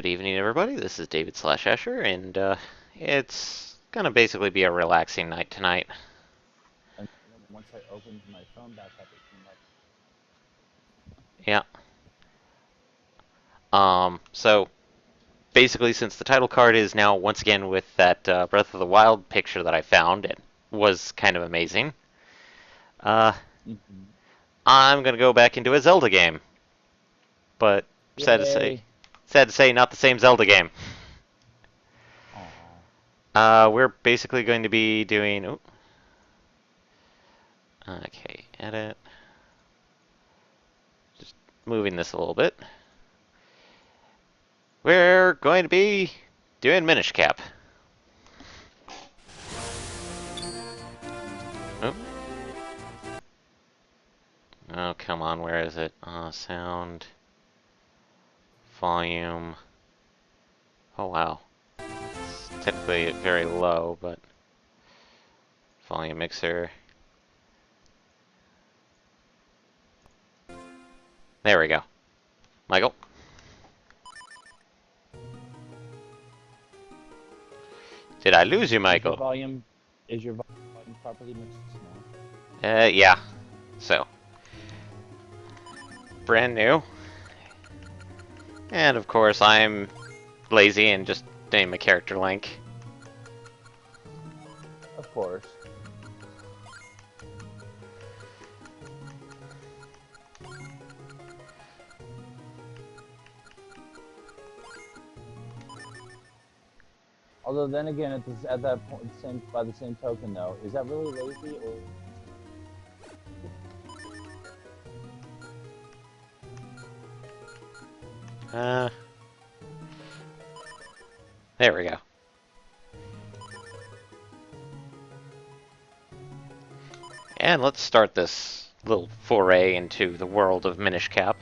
Good evening, everybody. This is David / Escher, and it's gonna basically be a relaxing night tonight. And then once I opened my phone back up, it came up. Yeah. So basically, since the title card is now once again with that Breath of the Wild picture that I found, it was kind of amazing. Uh, Mm-hmm. I'm gonna go back into a Zelda game, but Yay! sad to say, not the same Zelda game. Aw. We're basically going to be doing. Ooh, okay, edit. Just moving this a little bit. We're going to be doing Minish Cap. Oh. Oh, come on, where is it? Sound. Volume. Oh, wow. It's typically very low, but... Volume mixer. There we go. Michael? Did I lose you, Is your Michael? volume is your volume properly mixed now? Yeah. So. Brand new. And, of course, I'm lazy and just name a character Link. Of course. Although then again, at that point, by the same token though, is that really lazy or? There we go. And let's start this little foray into the world of Minish Cap.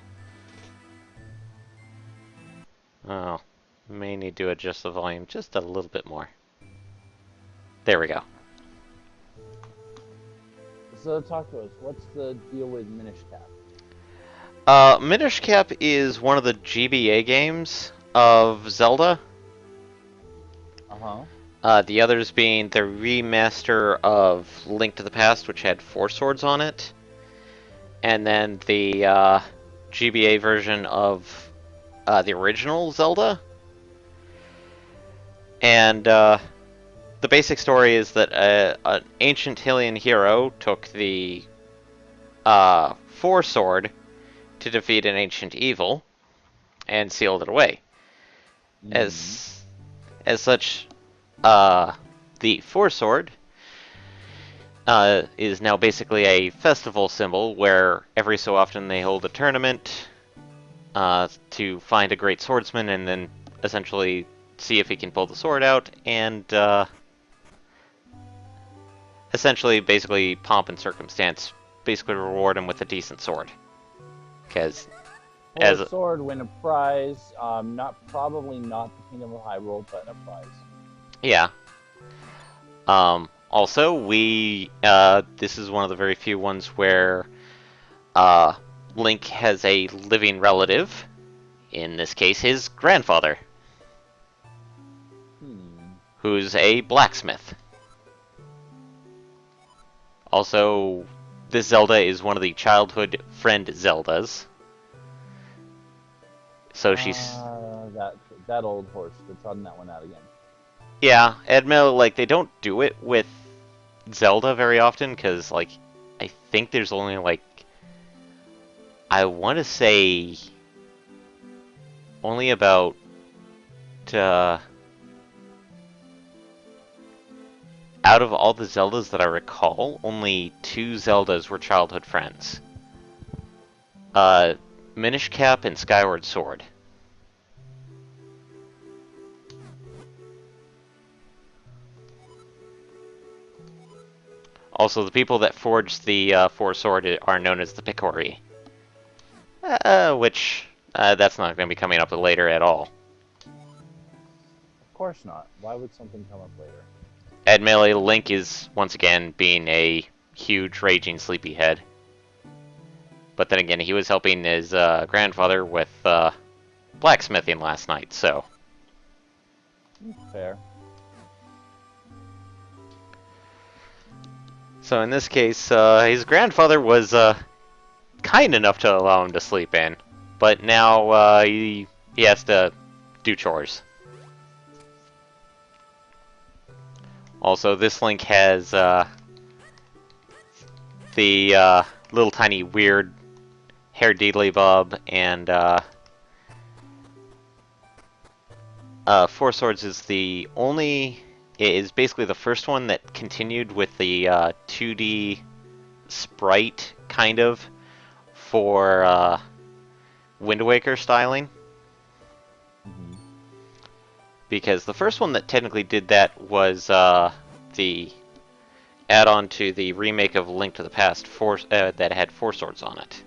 Oh, may need to adjust the volume just a little bit more. There we go. So talk to us. What's the deal with Minish Cap? Minish Cap is one of the GBA games of Zelda. Uh-huh. The others being the remaster of Link to the Past, which had 4 swords on it. And then the GBA version of the original Zelda. And the basic story is that an ancient Hylian hero took the 4 sword to defeat an ancient evil and sealed it away. Mm. As such, the 4 sword is now basically a festival symbol where every so often they hold a tournament to find a great swordsman and then essentially see if he can pull the sword out and essentially basically pomp and circumstance basically reward him with a decent sword. Because Pull a sword, win a prize. Probably not the Kingdom of Hyrule, but a prize. Yeah. Also, this is one of the very few ones where Link has a living relative. In this case, his grandfather, who's a blacksmith. Also, this Zelda is one of the childhood friend Zeldas. So she's that old horse. They're trotting that one out again. Yeah, admit like they don't do it with Zelda very often because like I think there's only like I want to say only about out of all the Zeldas that I recall, only 2 Zeldas were childhood friends. Minish Cap and Skyward Sword. Also, the people that forged the 4 sword are known as the Picori. Which, that's not going to be coming up later at all. Of course not. Why would something come up later? Admittedly, Link is, once again, being a huge, raging sleepyhead. But then again, he was helping his grandfather with blacksmithing last night, so Fair. So in this case, his grandfather was kind enough to allow him to sleep in, but now he has to do chores. Also, this link has the little tiny weird hair deedly bob, and Four Swords is the only. It is basically the first one that continued with the 2D sprite kind of for Wind Waker styling. Mm-hmm. Because the first one that technically did that was the add-on to the remake of Link to the Past that had Four Swords on it.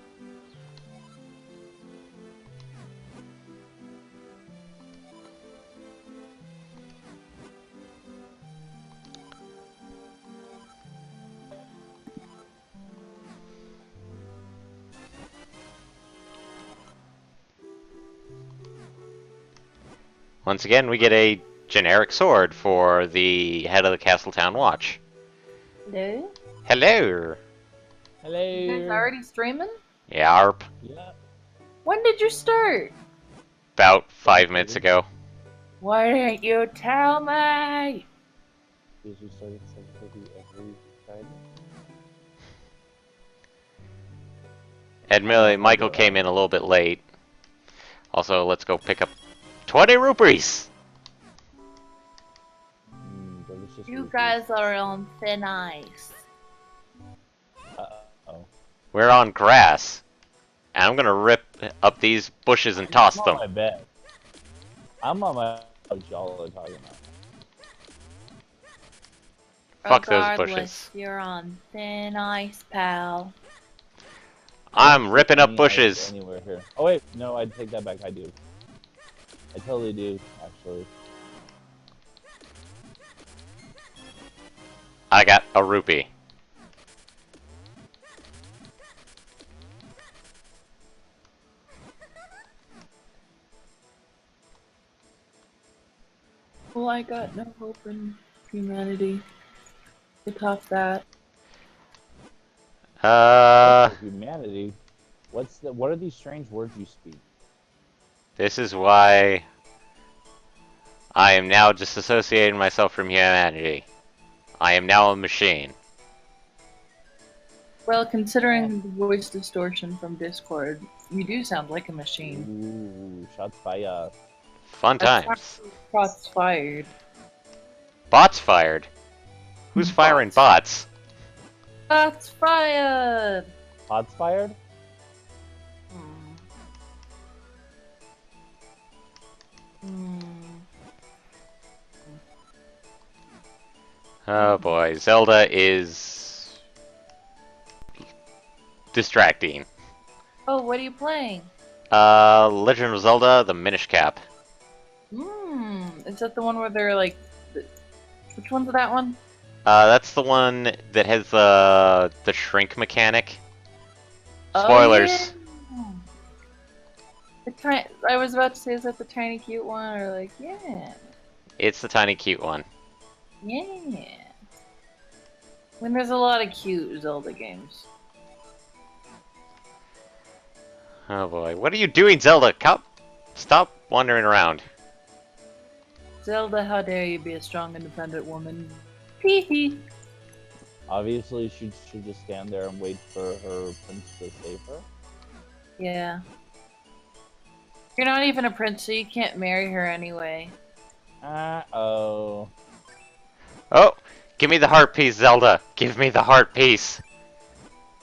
Once again, we get a generic sword for the head of the Castletown Watch. Hello? Hello! You guys Hello. already streaming? Yarp. Yeah. When did you start? About 5 minutes ago. Why didn't you tell me? Because we started 7:30 every Friday. Admittedly, Michael came in a little bit late. Also, let's go pick up 20 rupees! Delicious. You rupees. guys are on thin ice. Uh-oh. We're on grass. And I'm gonna rip up these bushes and toss I'm them. on my bed. I'm on my. What y'all are talking about? Fuck those Regardless, bushes. you're on thin ice, pal. I'm ripping up Any ice bushes. Anywhere here. Oh wait, no, I'd take that back. I do. I totally do, actually. I got a rupee. Well, I got no hope in humanity to top that. Uh, For humanity. What are these strange words you speak? this is why I am now disassociating myself from humanity. I am now a machine. Well, considering the voice distortion from Discord, you do sound like a machine. Ooh, shots fired. Fun times. Shots fired. Bots fired. Who's firing bots? Shots fired! Pots fired? Hmm. Hmm. Oh boy, Zelda is distracting. Oh, what are you playing? Legend of Zelda: The Minish Cap. Is that the one where they're like... Which one's that one? That's the one that has the shrink mechanic. Spoilers. Oh, yeah. I was about to say, is that the tiny cute one? Or like, yeah. It's the tiny cute one. Yeah. When there's a lot of cute Zelda games. Oh boy, what are you doing, Zelda? Stop wandering around. Zelda, how dare you be a strong, independent woman? Hee hee. Obviously, she should just stand there and wait for her prince to save her. Yeah. You're not even a prince, so you can't marry her anyway. Uh-oh. Oh, give me the heart piece, Zelda. Give me the heart piece.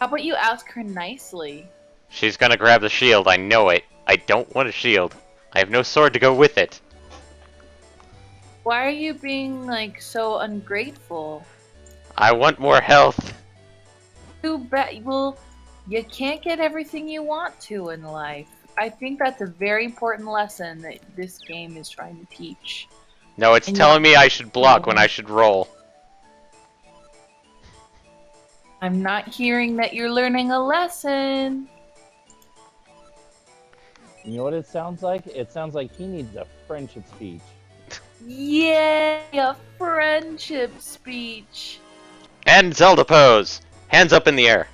How about you ask her nicely? She's gonna grab the shield, I know it. I don't want a shield. I have no sword to go with it. Why are you being, like, so ungrateful? I want more health. Too bad. Well, you can't get everything you want to in life. I think that's a very important lesson that this game is trying to teach. No, it's And telling me I should block when I should roll. I'm not hearing that you're learning a lesson. You know what it sounds like? It sounds like he needs a friendship speech. Yay, a friendship speech. And Zelda pose! Hands up in the air.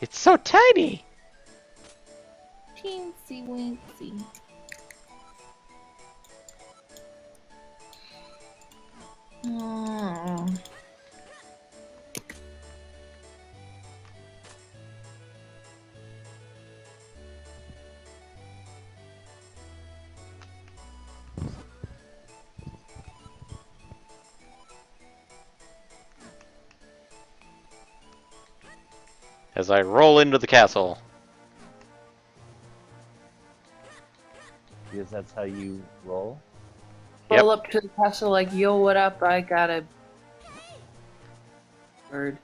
It's so tiny! Teensy weensy. Mm. As I roll into the castle. Because that's how you roll. Roll up to the castle like, yo, what up? I got a bird.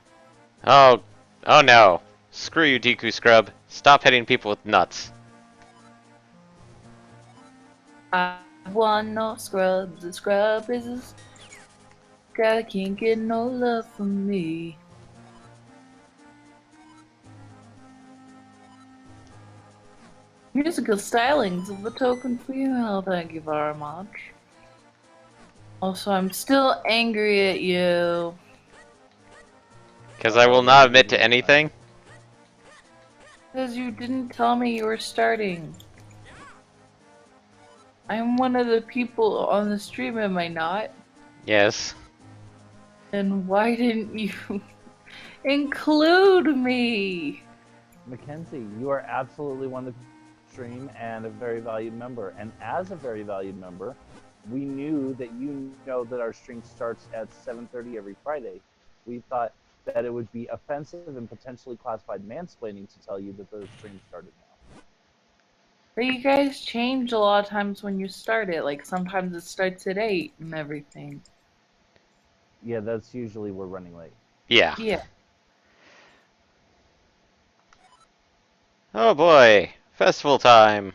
Oh, oh no. Screw you, Deku Scrub. Stop hitting people with nuts. I want no scrub. The scrub is a guy can't get no love from me. Musical stylings of a token female, thank you very much. Also, I'm still angry at you. Because I will not admit to anything. Because you didn't tell me you were starting. I'm one of the people on the stream, am I not? Yes. And why didn't you include me? Mackenzie, you are absolutely one of the stream and a very valued member. And as a very valued member, we knew that you know that our stream starts at 7:30 every Friday. We thought that it would be offensive and potentially classified mansplaining to tell you that the stream started now. But you guys change a lot of times when you start it. Like sometimes it starts at 8 and everything. Yeah, that's usually we're running late. Yeah. Yeah. Oh boy. Festival time.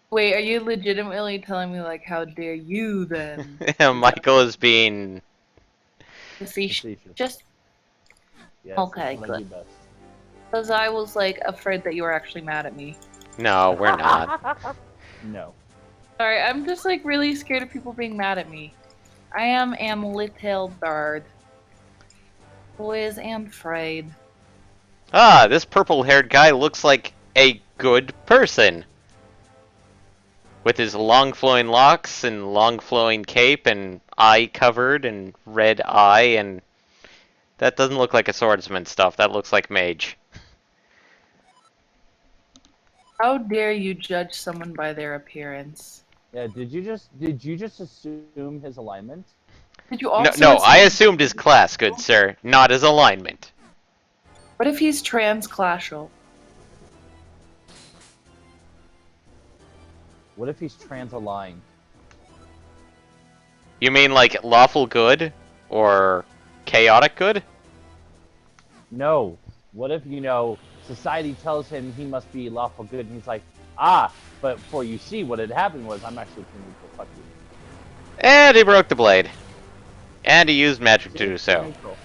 Wait, are you legitimately telling me like how dare you then? Michael is being... Facetious? Facetious. Yes, Okay, that's what I do good. best. Because I was like afraid that you were actually mad at me. No, we're not. No. Sorry, I'm just like really scared of people being mad at me. I am little bird. Boys am afraid. Ah, this purple-haired guy looks like a good person. With his long flowing locks and long flowing cape and eye covered and red eye and... That doesn't look like a swordsman stuff, that looks like mage. How dare you judge someone by their appearance? Yeah, did you just assume his alignment? Did you No, also no, I assume- assumed his class, good sir, not his alignment. What if he's transclassal? What if he's trans-aligned? You mean like lawful good? Or chaotic good? No. What if, society tells him he must be lawful good, and he's like, ah, but for you see, what had happened was I'm actually too neutral. Fuck you. And he broke the blade. And he used magic to do so. Neutral.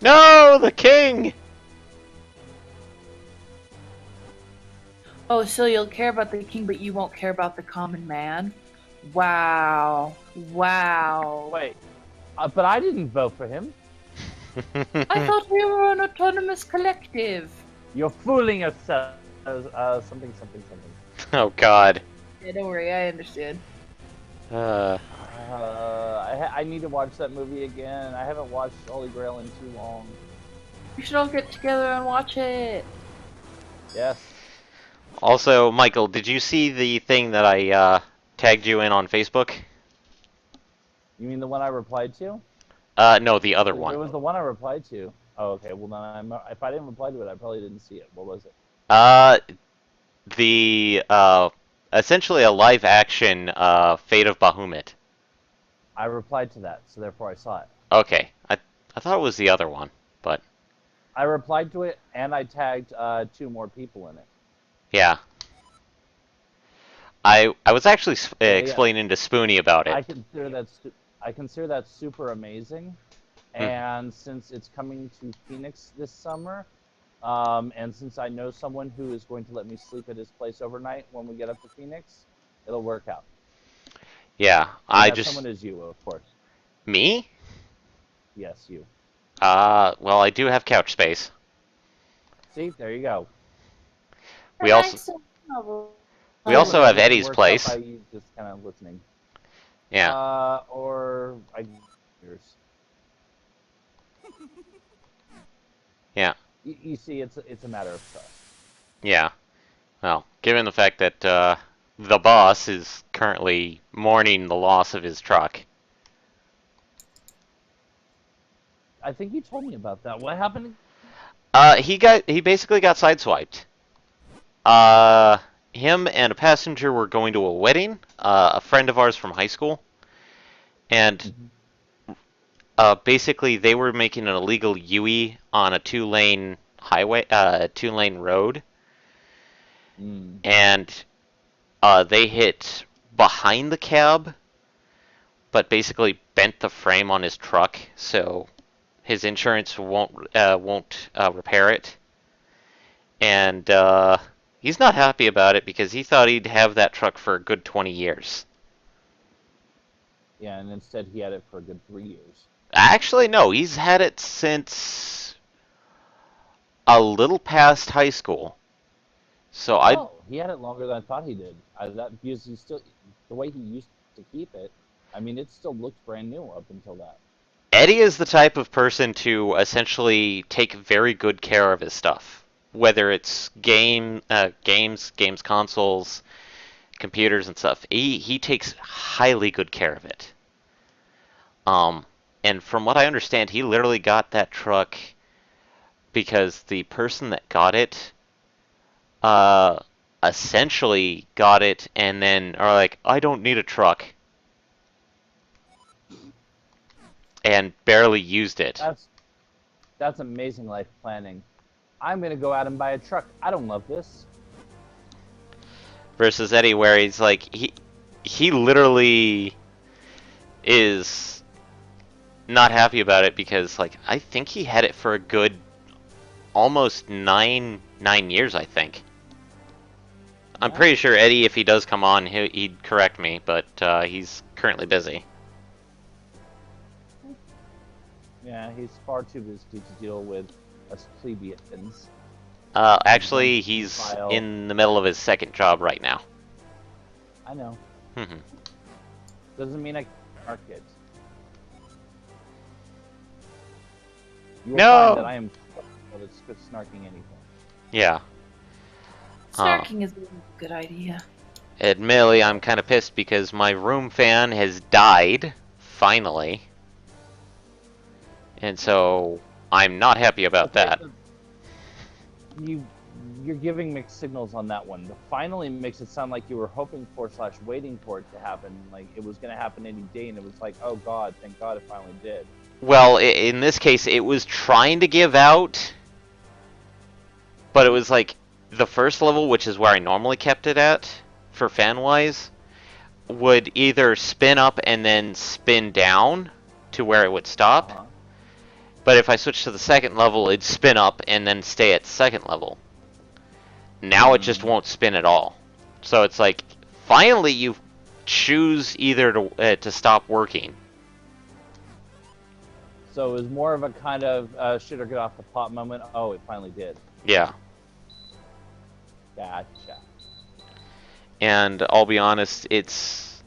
No, the king! Oh, so you'll care about the king, but you won't care about the common man? Wow. Wow. Wait, but I didn't vote for him. I thought we were an autonomous collective. You're fooling yourself. Something. Oh god. Yeah, don't worry, I understand. I need to watch that movie again. I haven't watched Holy Grail in too long. We should all get together and watch it. Yes. Also, Michael, did you see the thing that I tagged you in on Facebook? You mean the one I replied to? No, the other It one. was the one I replied to. Oh, okay. Well, then if I didn't reply to it, I probably didn't see it. What was it? The essentially a live action Fate of Bahamut. I replied to that, so therefore I saw it. Okay, I thought it was the other one, but I replied to it, and I tagged 2 more people in it. yeah. I was actually Yeah. explaining to Spoonie about it. I consider that super amazing. And since it's coming to Phoenix this summer, and since I know someone who is going to let me sleep at his place overnight when we get up to Phoenix, it'll work out. Yeah, And I that just someone is you, of course. me. Yes, you. Well, I do have couch space. See, there you go. We And I also still know we See, when also have everything Eddie's works out place. by you just kind of listening. Yeah, Or I yours. yeah, You see, it's a matter of trust. yeah. Well, given the fact that the boss is currently mourning the loss of his truck. I think you told me about that. What happened? He basically got sideswiped. Uh, him and a passenger were going to a wedding, a friend of ours from high school, and Mhm. basically they were making an illegal UE on a two-lane highway, two-lane road, Mm. and they hit behind the cab, but basically bent the frame on his truck, so his insurance won't repair it, and he's not happy about it because he thought he'd have that truck for a good 20 years. Yeah, and instead he had it for a good 3 years. Actually, no, he's had it since a little past high school. So I Oh, he had it longer than I thought he did. That because he still the way he used to keep it. I mean, it still looked brand new up until that. Eddie is the type of person to essentially take very good care of his stuff, whether it's games, consoles, computers, and stuff. He takes highly good care of it. Um, and from what I understand, he literally got that truck because the person that got it, uh, essentially got it and then are like, I don't need a truck, and barely used it. That's amazing life planning. I'm gonna go out and buy a truck. I don't love this. Versus Eddie, where he's like, he literally is not happy about it because like I think he had it for a good almost nine years. I think. I'm Yeah. pretty sure Eddie, if he does come on, he'd correct me, but he's currently busy. Yeah, he's far too busy to deal with us plebeians. His rank Actually, and he's file. in the middle of his second job right now. I know. Mhm. Doesn't mean I can't mark it. You will find that No. I am snarking anything. Yeah. snarking is a good idea. Admittedly, I'm kind of pissed because my room fan has died finally, and so I'm not happy about Okay, that. so you you're giving mixed signals on that one. The finally makes it sound like you were hoping for / waiting for it to happen, like it was going to happen any day, and it was like, oh God, thank God it finally did. Well, in this case, it was trying to give out, but it was like the first level, which is where I normally kept it at for fan wise, would either spin up and then spin down to where it would stop. Uh-huh. But if I switch to the second level, it'd spin up and then stay at second level. Now it just won't spin at all. So it's like, finally you choose either to stop working. So it was more of a kind of shit or get off the pot moment. Oh, it finally did. Yeah. Gotcha. And I'll be honest, it's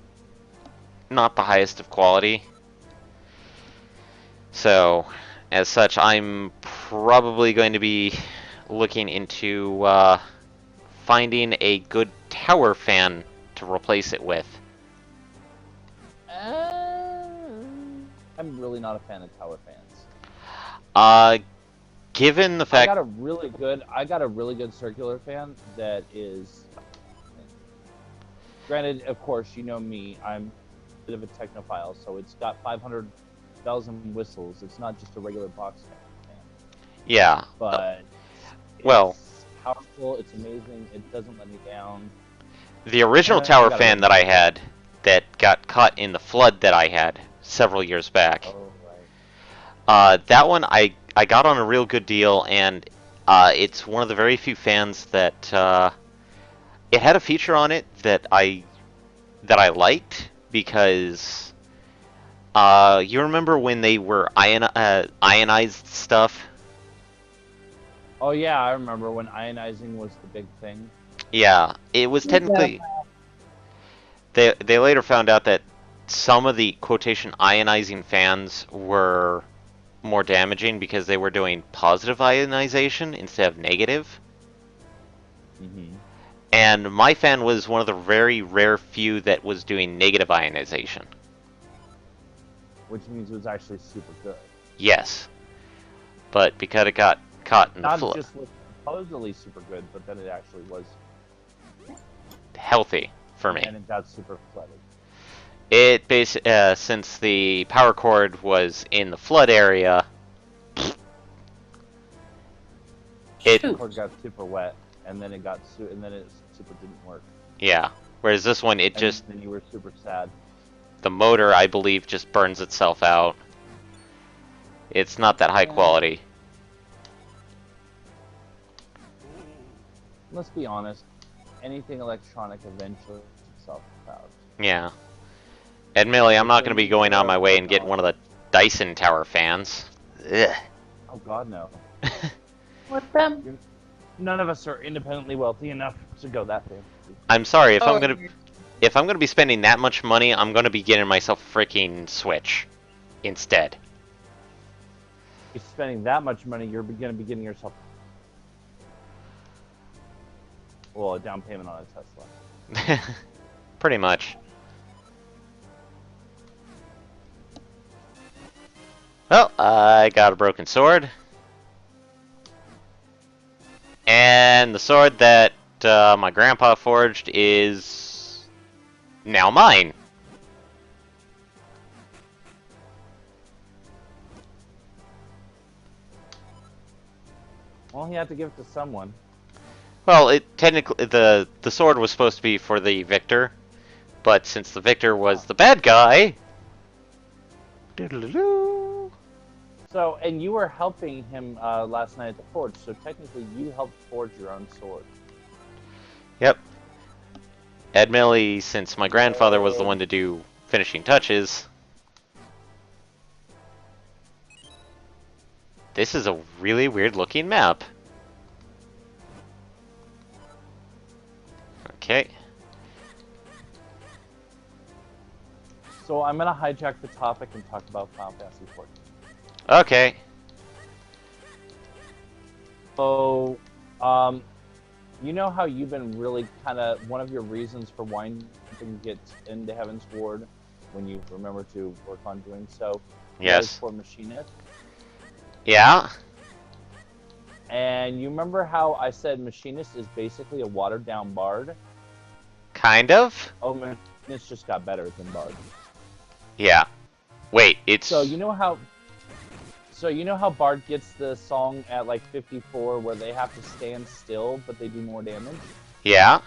not the highest of quality. So, as such, I'm probably going to be looking into finding a good tower fan to replace it with. I'm really not a fan of tower fans. Uh, given the fact, I got a really good circular fan that is. Granted, of course, you know me. I'm a bit of a technophile, so it's got 500 bells and whistles. It's not just a regular box fan, yeah, but well, it's powerful. It's amazing. It doesn't let me down. the original And I tower got a fan really that I good- had that got caught in the flood that I had several years back, Oh, right. That one I got on a real good deal, and it's one of the very few fans that it had a feature on it that I liked because you remember when they were ionized stuff? Oh yeah, I remember when ionizing was the big thing. Yeah, it was technically. They later found out that some of the quotation ionizing fans were more damaging because they were doing positive ionization instead of negative. Mm-hmm. And my fan was one of the very rare few that was doing negative ionization. Which means it was actually super good. Yes. But because it got caught in the Not just was supposedly super good, but then it actually was. healthy for me. And it got super flooded. It since the power cord was in the flood area, it The cord got super wet, and then it super didn't work. yeah. Whereas this one, it And just then you were super sad. the motor, I believe, just burns itself out. It's not that high quality. Let's be honest. Anything electronic eventually puts itself out. Yeah. Admittedly, I'm not going to be going on my way and getting one of the Dyson Tower fans. Ugh. Oh God, no. With them? None of us are independently wealthy enough to go that big. I'm sorry if Oh, if I'm gonna be spending that much money, I'm gonna be getting myself a freaking Switch instead. If you're spending that much money, you're going to be getting yourself, well, a down payment on a Tesla. Pretty much. Well, I got a broken sword. And the sword that my grandpa forged is now mine. Well, you have to give it to someone. Well, it technically the sword was supposed to be for the victor, but since the victor was the bad guy, So, and you were helping him last night at the forge, so technically you helped forge your own sword. Yep. Admittedly, since my grandfather was the one to do finishing touches, this is a really weird looking map. Okay. So I'm gonna hijack the topic and talk about Final Fantasy XIV. Okay. So, you know how you've been really kind of one of your reasons for wanting to get into Heaven's Ward when you remember to work on doing so. Yes. Was for Machinist. Yeah. And you remember how I said Machinist is basically a watered down Bard? Kind of. Oh, Machinist just got better than Bard. Yeah. Wait, it's. So you know how Bard gets the song at like 54 where they have to stand still but they do more damage? Yeah.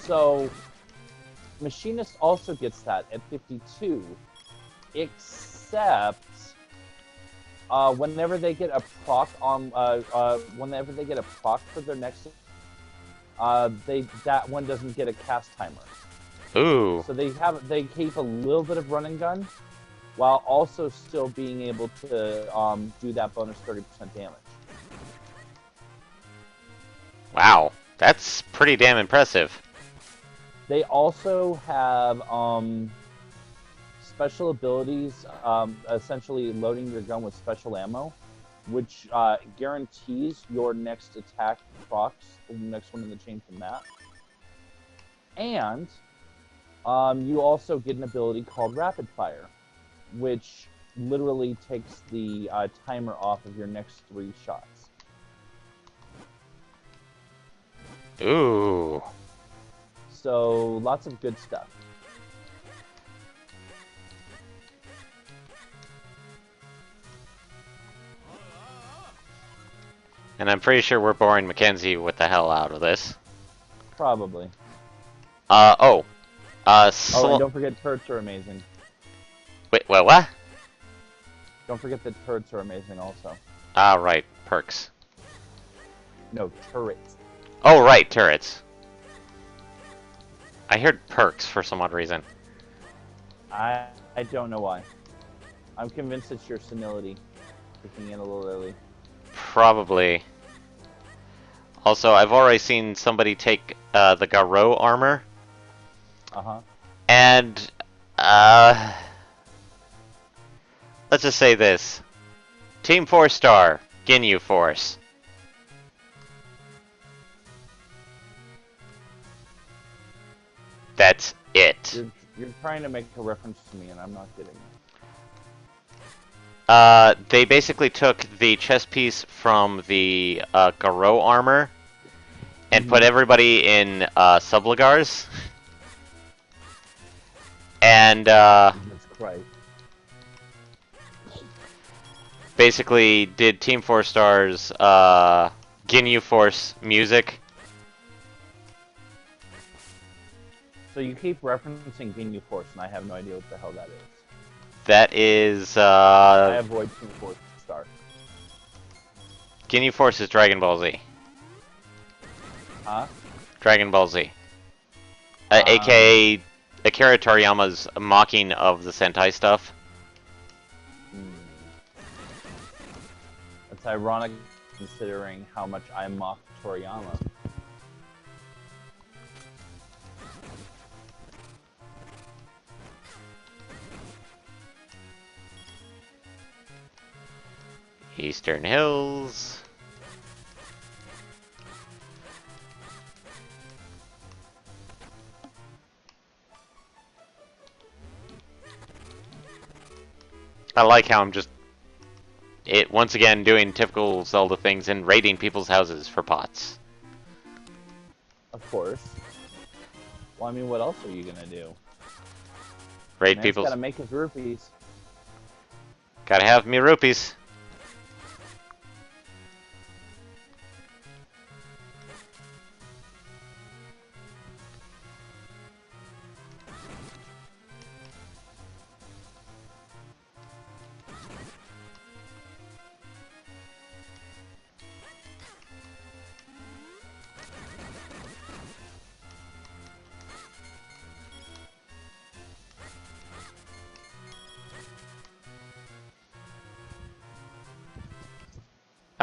So Machinist also gets that at 52, except whenever they get a proc on whenever they get a proc for their next that one doesn't get a cast timer. Ooh. So they keep a little bit of run and gun while also still being able to do that bonus 30% damage. Wow. That's pretty damn impressive. They also have special abilities, essentially loading your gun with special ammo, which guarantees your next attack procs, the next one in the chain from that. And you also get an ability called Rapid Fire, which literally takes the timer off of your next 3 shots. Ooh. So lots of good stuff. And I'm pretty sure we're boring Mackenzie with the hell out of this. Probably. Oh. Oh, and don't forget turrets are amazing. Wait, what? Don't forget that turrets are amazing also. Ah, right. Perks. No, turrets. Oh, right. Turrets. I heard perks for some odd reason. I don't know why. I'm convinced it's your senility kicking in a little early. Probably. Also, I've already seen somebody take the Garou armor. Uh-huh. And, let's just say this. Team 4-star, Ginyu Force. That's it. You're trying to make a reference to me, and I'm not getting it. They basically took the chest piece from the Garou armor and put everybody in Subligars. And Jesus Christ. basically did Team 4-star's Ginyu Force music. So you keep referencing Ginyu Force, and I have no idea what the hell that is. That is I avoid Team 4 Star. Ginyu Force is Dragon Ball Z. Huh? Dragon Ball Z. AKA Akira Toriyama's mocking of the Sentai stuff. It's ironic considering how much I mock Toriyama. Eastern Hills. I like how I'm just once again doing typical Zelda things and raiding people's houses for pots. Of course. Well, I mean, what else are you gonna do? Raid Man's people's. gotta make his rupees. Gotta have me rupees.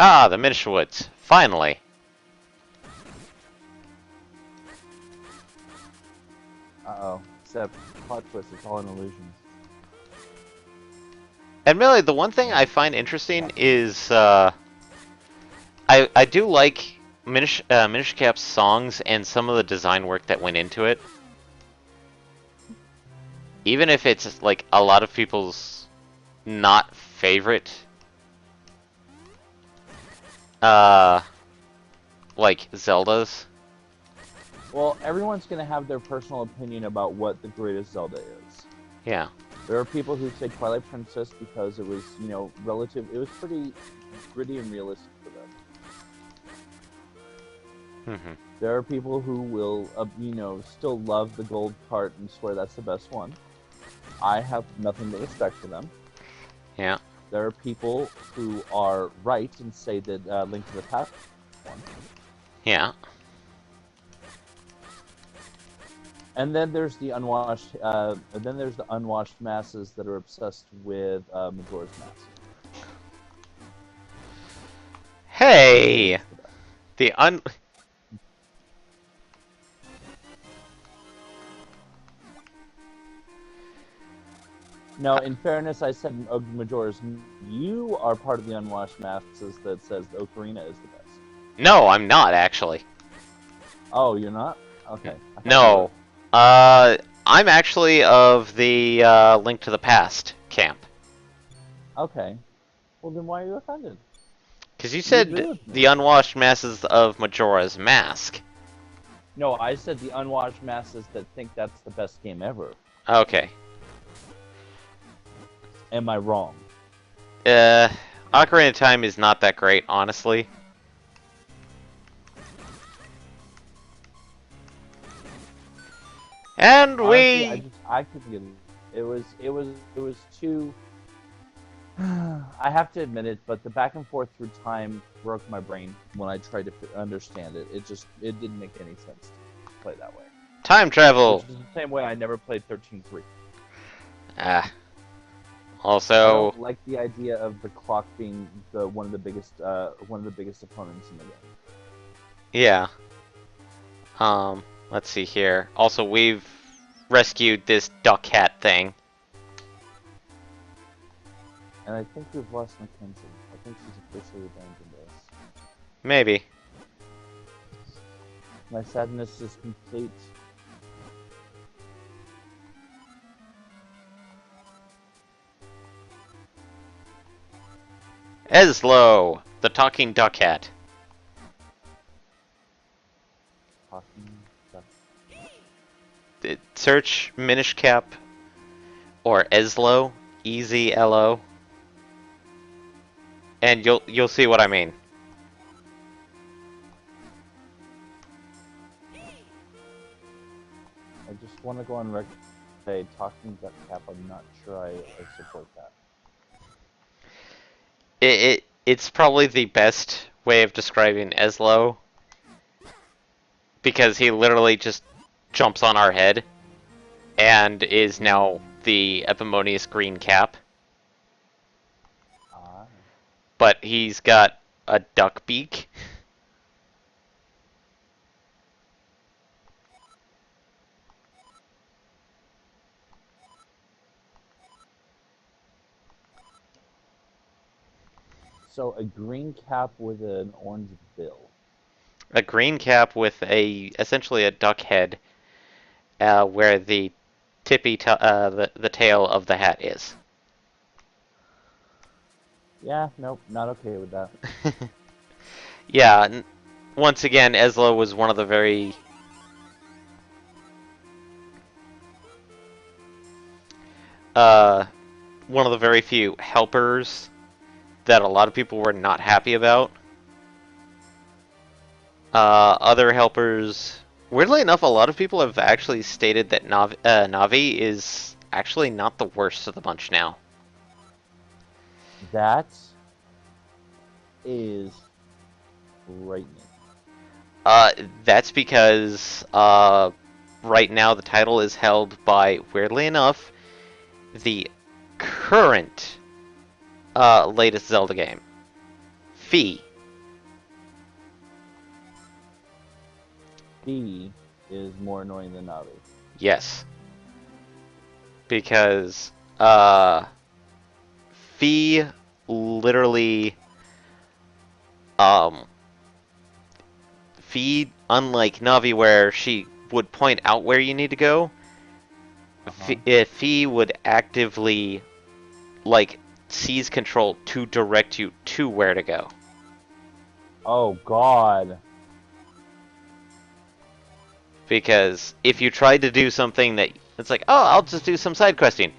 Ah, the Minish Woods. Finally. Uh-oh. Except, plot twist, it's all an illusion. Admittedly, the one thing I find interesting is I do like Minish Cap's songs and some of the design work that went into it. Even if it's like a lot of people's not favorite like Zeldas. Well, everyone's gonna have their personal opinion about what the greatest Zelda is. Yeah. There are people who say Twilight Princess because it was, you know, relative. It was pretty gritty and realistic for them. Mm-hmm. There are people who will, you know, still love the gold part and swear that's the best one. I have nothing but respect for them. Yeah. There are people who are right and say that Link to the Past one. Yeah. And then there's the unwashed. Masses that are obsessed with Majora's Mask. Hey, the No, in fairness, I said Majora's. You are part of the unwashed masses that says Ocarina is the best. No, I'm not actually. Oh, you're not? Okay. No. I'm actually of the Link to the Past camp. Okay. Well, then why are you offended? Because you said the unwashed masses of Majora's Mask. No, I said the unwashed masses that think that's the best game ever. Okay. Am I wrong? Ocarina of Time is not that great, honestly. And Honestly, I couldn't get it. It was too. I have to admit it, but the back and forth through time broke my brain when I tried to understand it. It didn't make any sense to play that way. Time travel! Which is the same way I never played 13-3. Ah. I Also, don't like the idea of the clock being one of the biggest opponents in the game. yeah. Let's see here. Also, we've rescued this duck hat thing. And I think we've lost Mackenzie. I think she's officially abandoned us. Maybe. My sadness is complete. Eslo, the talking duck hat. Talking stuff. Search Minish Cap or Eslo, EZLO, and you'll see what I mean. I just want to go on record and say, talking duck cap, I'm not sure I support that. It's probably the best way of describing Eslo because he literally just jumps on our head and is now the Epimonious green cap. Ah. But he's got a duck beak. So a green cap with an orange bill. A green cap with essentially a duck head, where the the tail of the hat is. Yeah, nope, not okay with that. Yeah, once again, Eslo was one of the very one of the very few helpers that a lot of people were not happy about. Other helpers, weirdly enough, a lot of people have actually stated that Navi is actually not the worst of the bunch now. That is frightening. That's because right now the title is held by, weirdly enough, the current latest Zelda game, Fi. B is more annoying than Navi. Yes. Because Fi literally um Fi, unlike Navi where she would point out where you need to go, Fi would actively like seize control to direct you to where to go. Oh God. Because if you tried to do something that it's like, oh, I'll just do some side questing,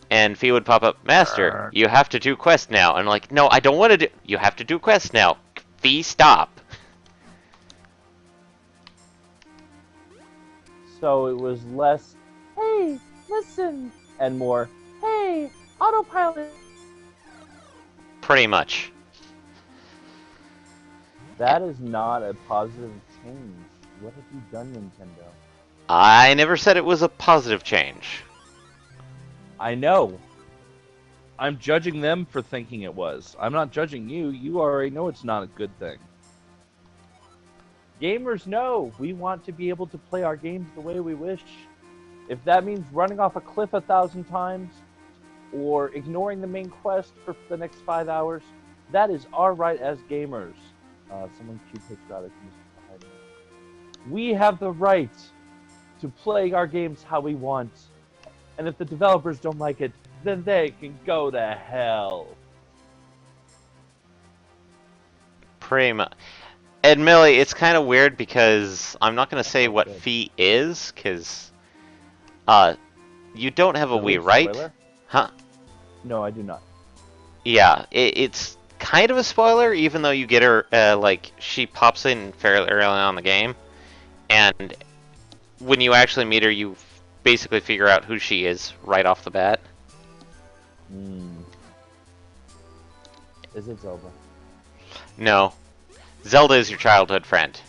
and Fee would pop up, Master, you have to do quest now, and I'm like, no, I don't want to do. You have to do quest now. Fee, stop. So it was less, hey, listen, and more, hey, autopilot. Pretty much. That is not a positive change. What have you done, Nintendo? I never said it was a positive change. I know. I'm judging them for thinking it was. I'm not judging you. You already know it's not a good thing. Gamers know we want to be able to play our games the way we wish. If that means running off a cliff 1,000 times or ignoring the main quest for the next 5 hours, that is our right as gamers. Someone cue patriotic. We have the right to play our games how we want. And if the developers don't like it, then they can go to hell. Pretty much. And Millie, it's kind of weird because I'm not going to say what Fee is, because you don't have a Wii, right? Spoiler? Huh? No, I do not. Yeah, it's kind of a spoiler, even though you get her, like, she pops in fairly early on in the game, and when you actually meet her, you basically figure out who she is right off the bat. Is it Zelda? No. Zelda is your childhood friend.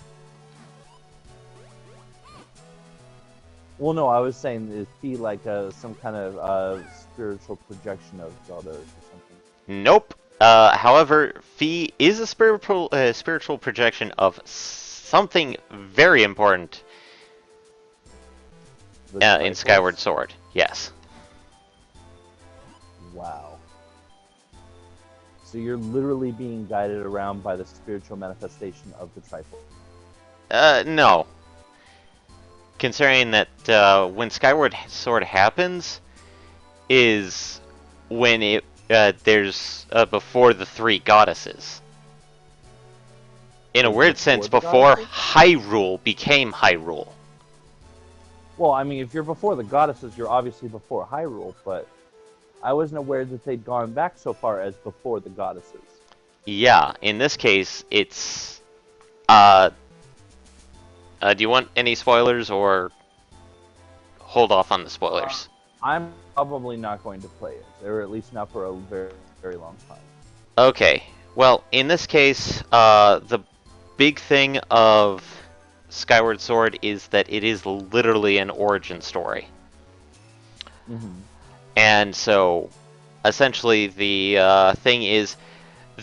Well, no, I was saying is he like some kind of spiritual projection of Zelda or something? Nope. However, Fi is a spiritual projection of something very important in Skyward Sword. Yes. Wow. So you're literally being guided around by the spiritual manifestation of the Triforce. No. Considering that when Skyward Sword happens, is when it there's before the three goddesses. In a weird sense, before Hyrule became Hyrule. Well, I mean, if you're before the goddesses, you're obviously before Hyrule, but I wasn't aware that they'd gone back so far as before the goddesses. Yeah, in this case, it's... do you want any spoilers, or hold off on the spoilers? I'm probably not going to play it, or at least not for a very, very long time. Okay, well, in this case, the big thing of Skyward Sword is that it is literally an origin story. Mm-hmm. And so, essentially, the thing is,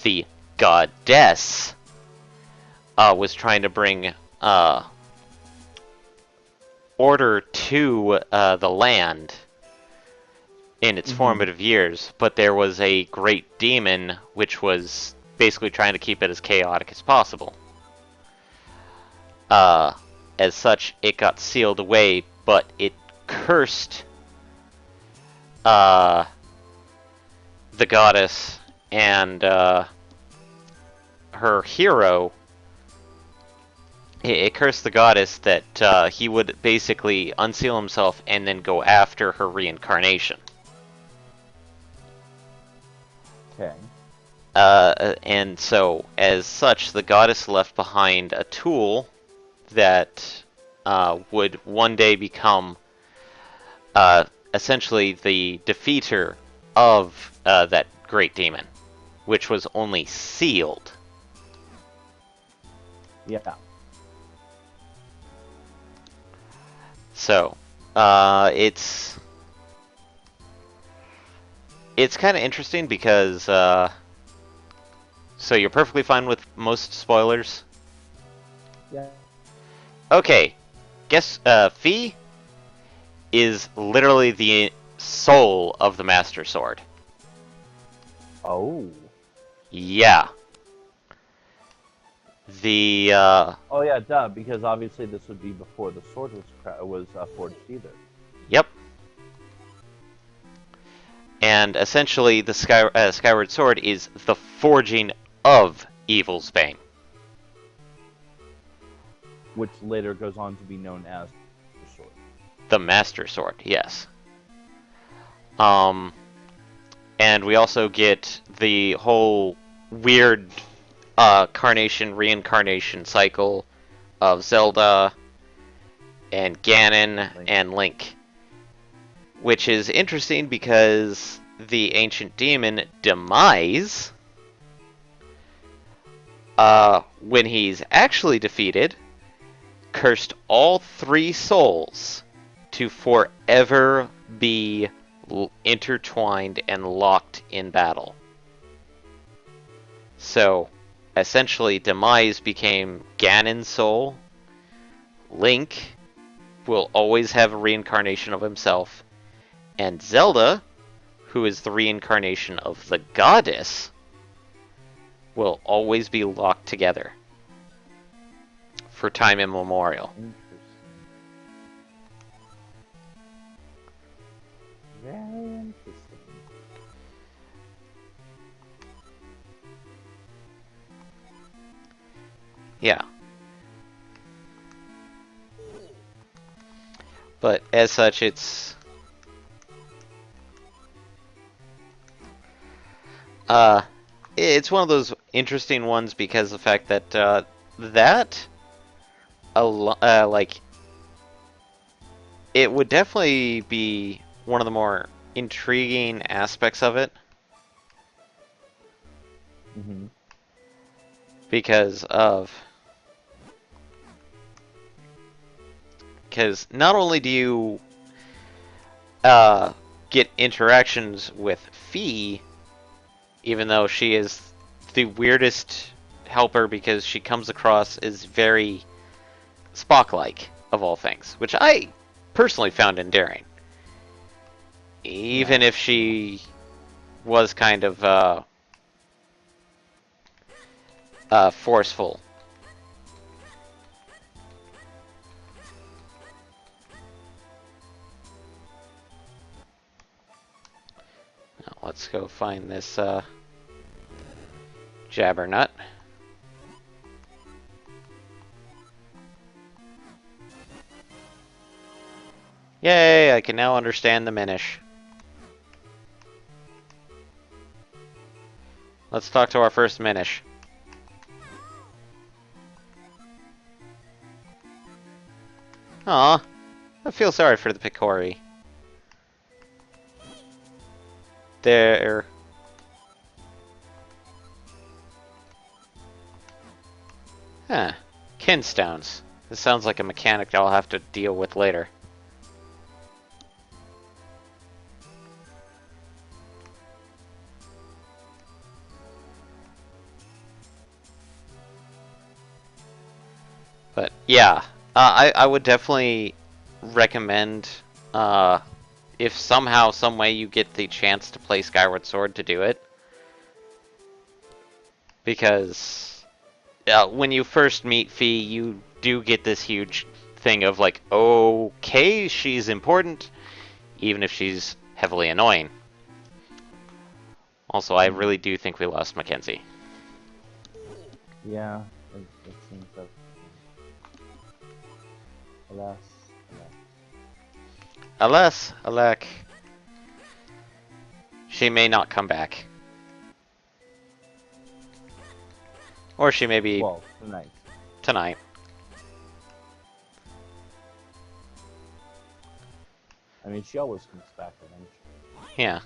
the goddess was trying to bring order to the land in its formative years, but there was a great demon which was basically trying to keep it as chaotic as possible. As such, it got sealed away, but it cursed the goddess and her hero. It cursed the goddess that he would basically unseal himself and then go after her reincarnation. Okay. And so, as such, the goddess left behind a tool that would one day become essentially the defeater of that great demon, which was only sealed. Yeah. So, it's kind of interesting because so you're perfectly fine with most spoilers. Yeah. Okay, guess Fi is literally the soul of the Master Sword. Oh. Yeah. The Oh yeah, duh. Because obviously this would be before the sword was forged either. Yep. And essentially, the Skyward Sword is the forging of Evil's Bane. Which later goes on to be known as the sword. The Master Sword, yes. And we also get the whole weird carnation reincarnation cycle of Zelda and Ganon and Link, which is interesting because the ancient demon Demise, when he's actually defeated, cursed all three souls to forever be intertwined and locked in battle. So, essentially, Demise became Ganon's soul. Link will always have a reincarnation of himself. And Zelda, who is the reincarnation of the goddess, will always be locked together for time immemorial. Very interesting. Yeah. But as such, it's one of those interesting ones because the fact that like it would definitely be one of the more intriguing aspects of it. Mm-hmm. because not only do you get interactions with Fee, even though she is the weirdest helper because she comes across as very Spock-like, of all things, which I personally found endearing. Even Yeah. if she was kind of forceful. Now, let's go find this Jabbernut. Yay, I can now understand the Minish. Let's talk to our first Minish. Aw, I feel sorry for the Picori. There. Huh. Kinstones. This sounds like a mechanic I'll have to deal with later. But yeah, I would definitely recommend if somehow, some way you get the chance to play Skyward Sword to do it, because when you first meet Fee, you do get this huge thing of like, okay, she's important, even if she's heavily annoying. Also, I really do think we lost Mackenzie. Yeah, it seems so. Alas, Alas, alack, she may not come back. Or she may be well, tonight. tonight. I mean, she always comes back eventually. Yeah.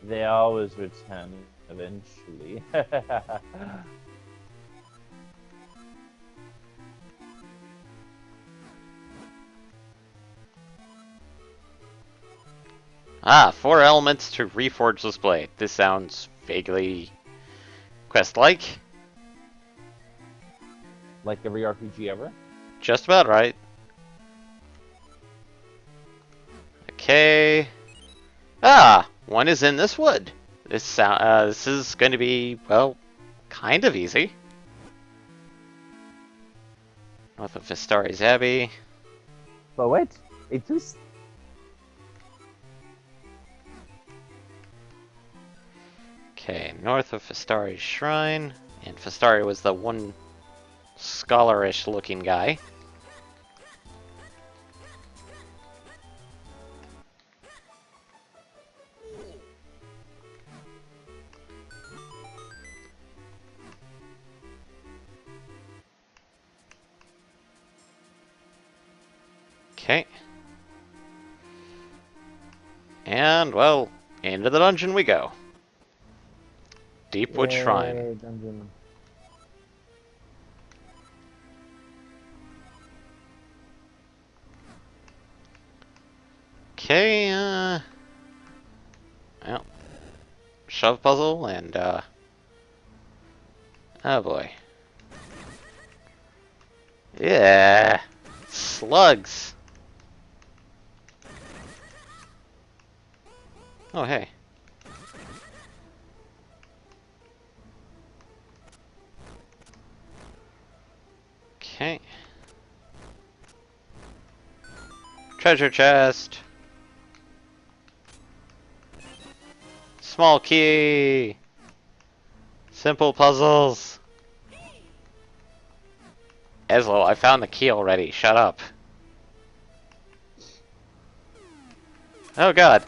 They always return eventually. Ah, 4 elements to reforge this blade. This sounds vaguely quest-like. Like every RPG ever. Just about right. Okay. Ah, one is in this wood. This is going to be, well, kind of easy. North of Vistari's Abbey. But wait, it was. Okay, north of Vistari's Shrine. And Vistari was the one scholarish looking guy. Okay. And, well, into the dungeon we go. Deepwood Shrine. Dungeon. Okay, well, shove puzzle and, oh boy. Yeah, slugs. Oh, hey. Okay. Treasure chest. Small key. Simple puzzles. Eslo, I found the key already. Shut up. Oh god.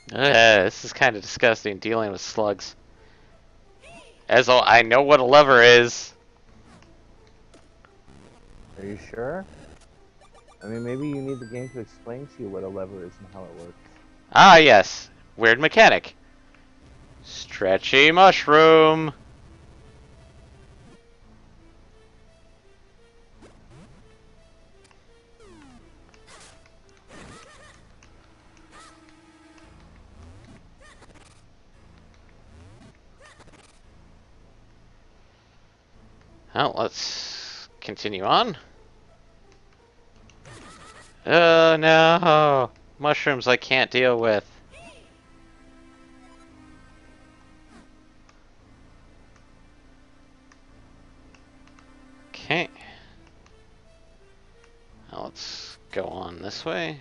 This is kind of disgusting, dealing with slugs. Eslo, I know what a lever is. Are you sure? I mean, maybe you need the game to explain to you what a lever is and how it works. Ah, yes. Weird mechanic. Stretchy mushroom. Well, let's continue on. Oh no! Mushrooms I can't deal with. Okay. Now let's go on this way.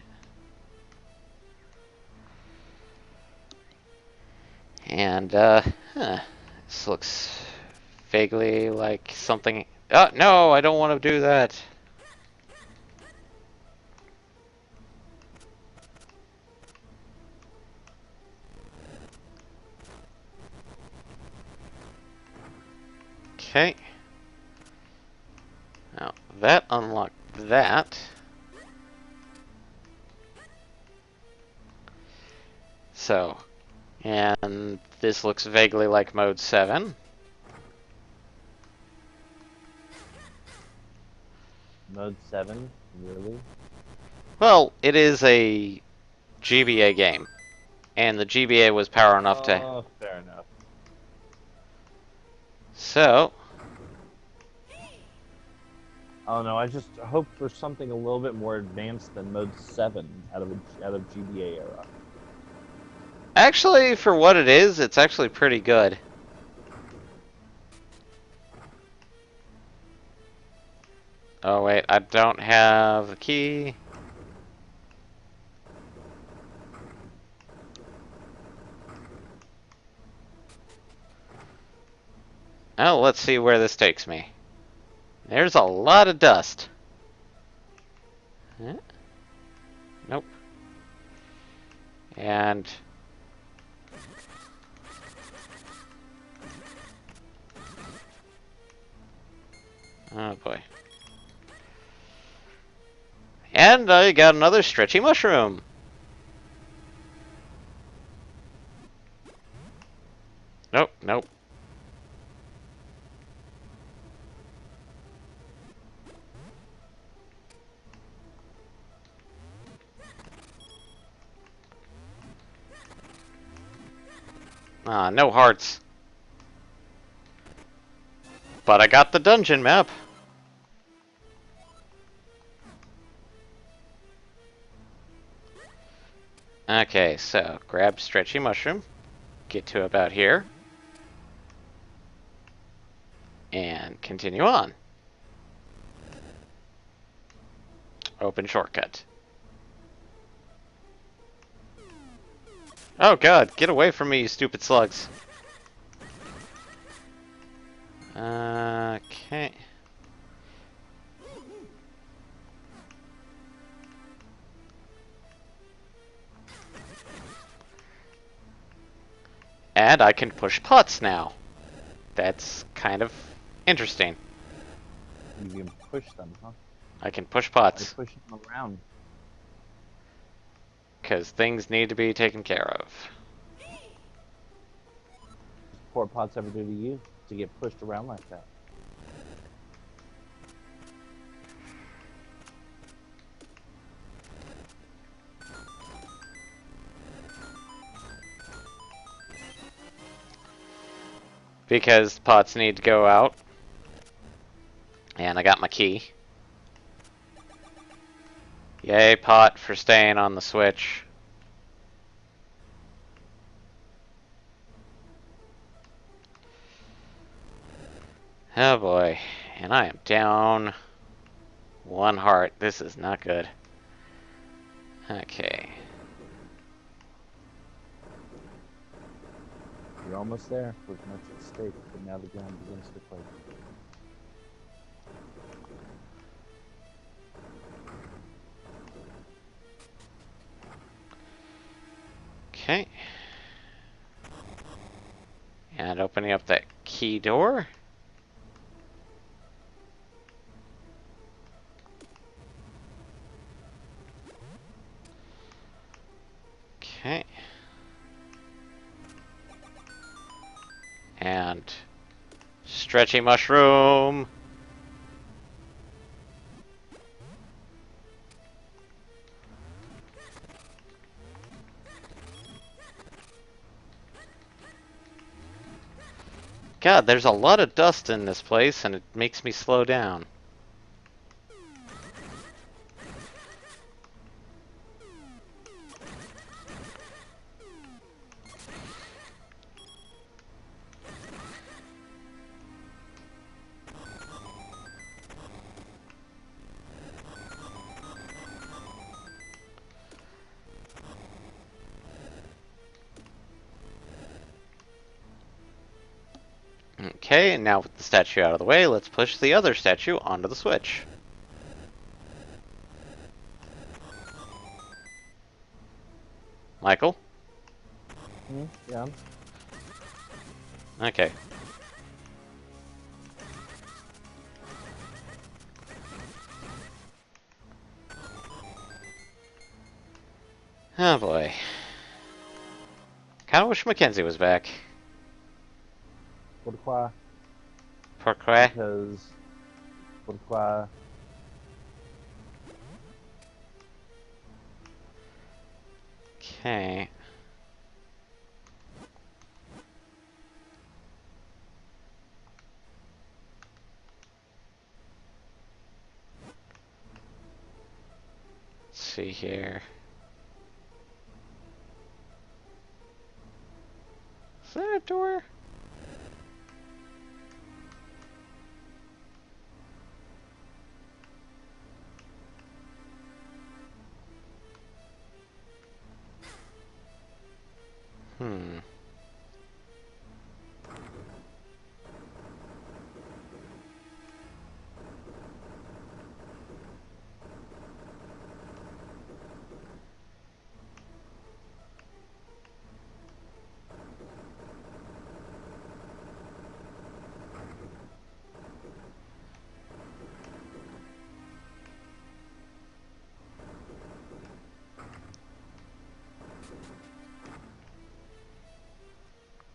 And, this looks vaguely like something. Oh, no, I don't want to do that. Okay. Now, that unlocked that. So, and this looks vaguely like mode 7. Mode 7? Really? Well, it is a GBA game. And the GBA was power enough to. Oh, fair enough. So, Oh no, I just hope for something a little bit more advanced than Mode 7 out of GBA era. actually, for what it is, it's actually pretty good. Oh, wait, I don't have the key. Oh, let's see where this takes me. There's a lot of dust. Huh? Nope. And oh boy. And I got another stretchy mushroom. Nope, nope. Ah, no hearts. But I got the dungeon map. Okay, so grab stretchy mushroom, get to about here, and continue on. Open shortcut. Oh god, get away from me, you stupid slugs. Okay. And I can push pots now. That's kind of interesting. You can push them, huh? I can push Why pots. push them around? Because things need to be taken care of. Poor pots ever do to you to get pushed around like that? Because pots need to go out. And I got my key. Yay, pot, for staying on the switch. Oh boy. And I am down 1 heart. This is not good. Okay. You're almost there with much at stake, but now the ground begins to quake. Okay. And opening up that key door. Okay. And stretchy mushroom. God, there's a lot of dust in this place, and it makes me slow down. Okay, and now with the statue out of the way, let's push the other statue onto the switch. Michael? Yeah. Okay. Oh boy. Kinda wish Mackenzie was back. Pourquoi? Pourquoi? Because. Pourquoi? Okay. Let's see here. Is that a door? Hmm.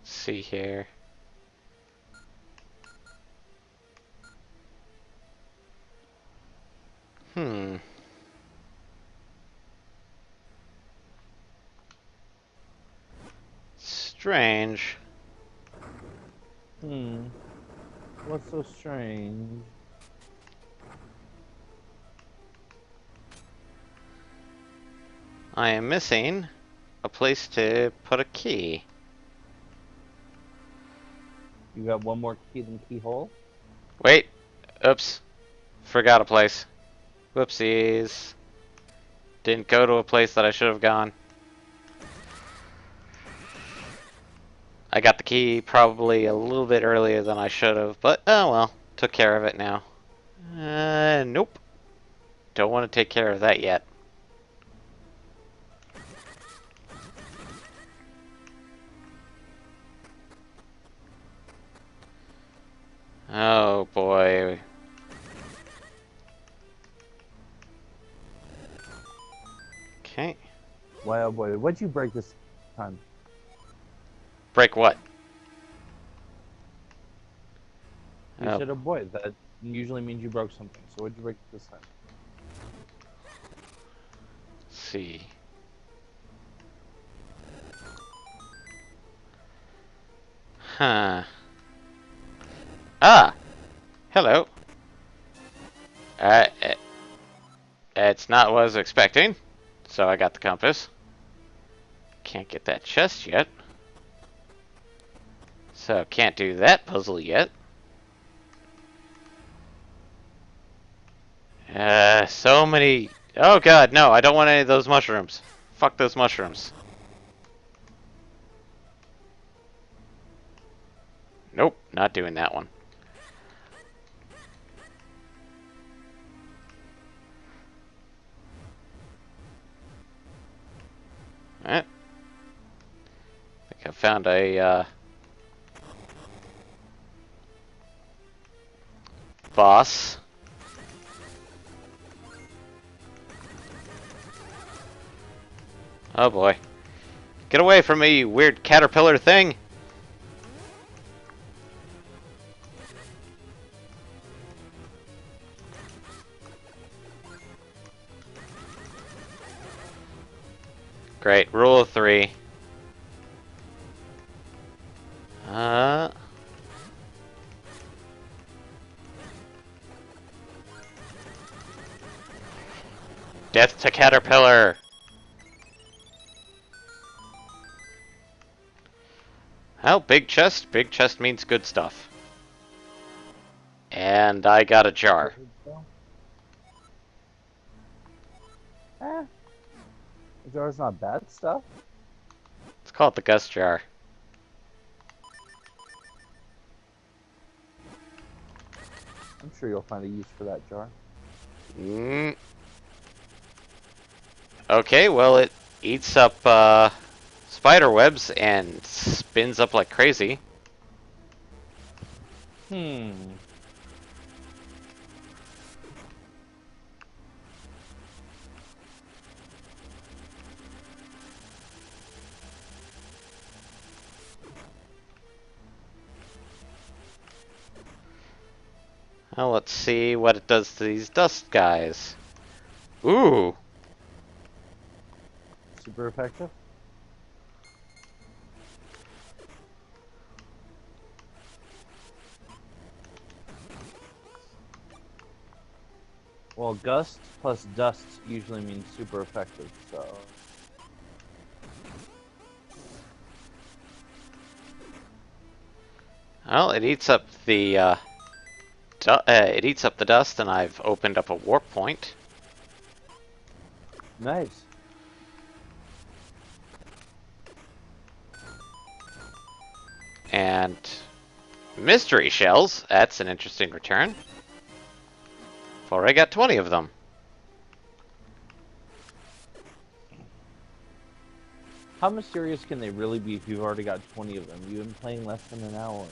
Let's see here. Hmm. Strange. What's so strange? I am missing a place to put a key. You got one more key than keyhole? Wait. Oops. Forgot a place. Whoopsies. Didn't go to a place that I should have gone. I got the key probably a little bit earlier than I should have, but oh well. Took care of it now. Nope. Don't want to take care of that yet. Oh boy. Okay. Why, oh boy, what'd you break this time? Break what? You Oh, said, oh boy, that usually means you broke something. So what'd you break this time? let's see. Huh. Ah! Hello. Uh, uh, it's not what I was expecting. So I got the compass. Can't get that chest yet. So can't do that puzzle yet. So many... Oh god, no, I don't want any of those mushrooms. Fuck those mushrooms. Nope, not doing that one. I think I found a, boss. Oh boy. Get away from me, you weird caterpillar thing! Great. Rule of 3. Uh... Death to Caterpillar! Oh, big chest. Big chest means good stuff. And I got a jar. Eh, the jar's not bad stuff. Let's call it the Gus jar. I'm sure you'll find a use for that jar. Mm. Okay, well, it eats up spider webs and spins up like crazy. Hmm. Well, let's see what it does to these dust guys. Ooh! Super effective. Well, gust plus dust usually means super effective, so. Well, it eats up the it eats up the dust, and I've opened up a warp point. Nice. And mystery shells. That's an interesting return. I've already got 20 of them. How mysterious can they really be if you've already got 20 of them? You've been playing less than an hour.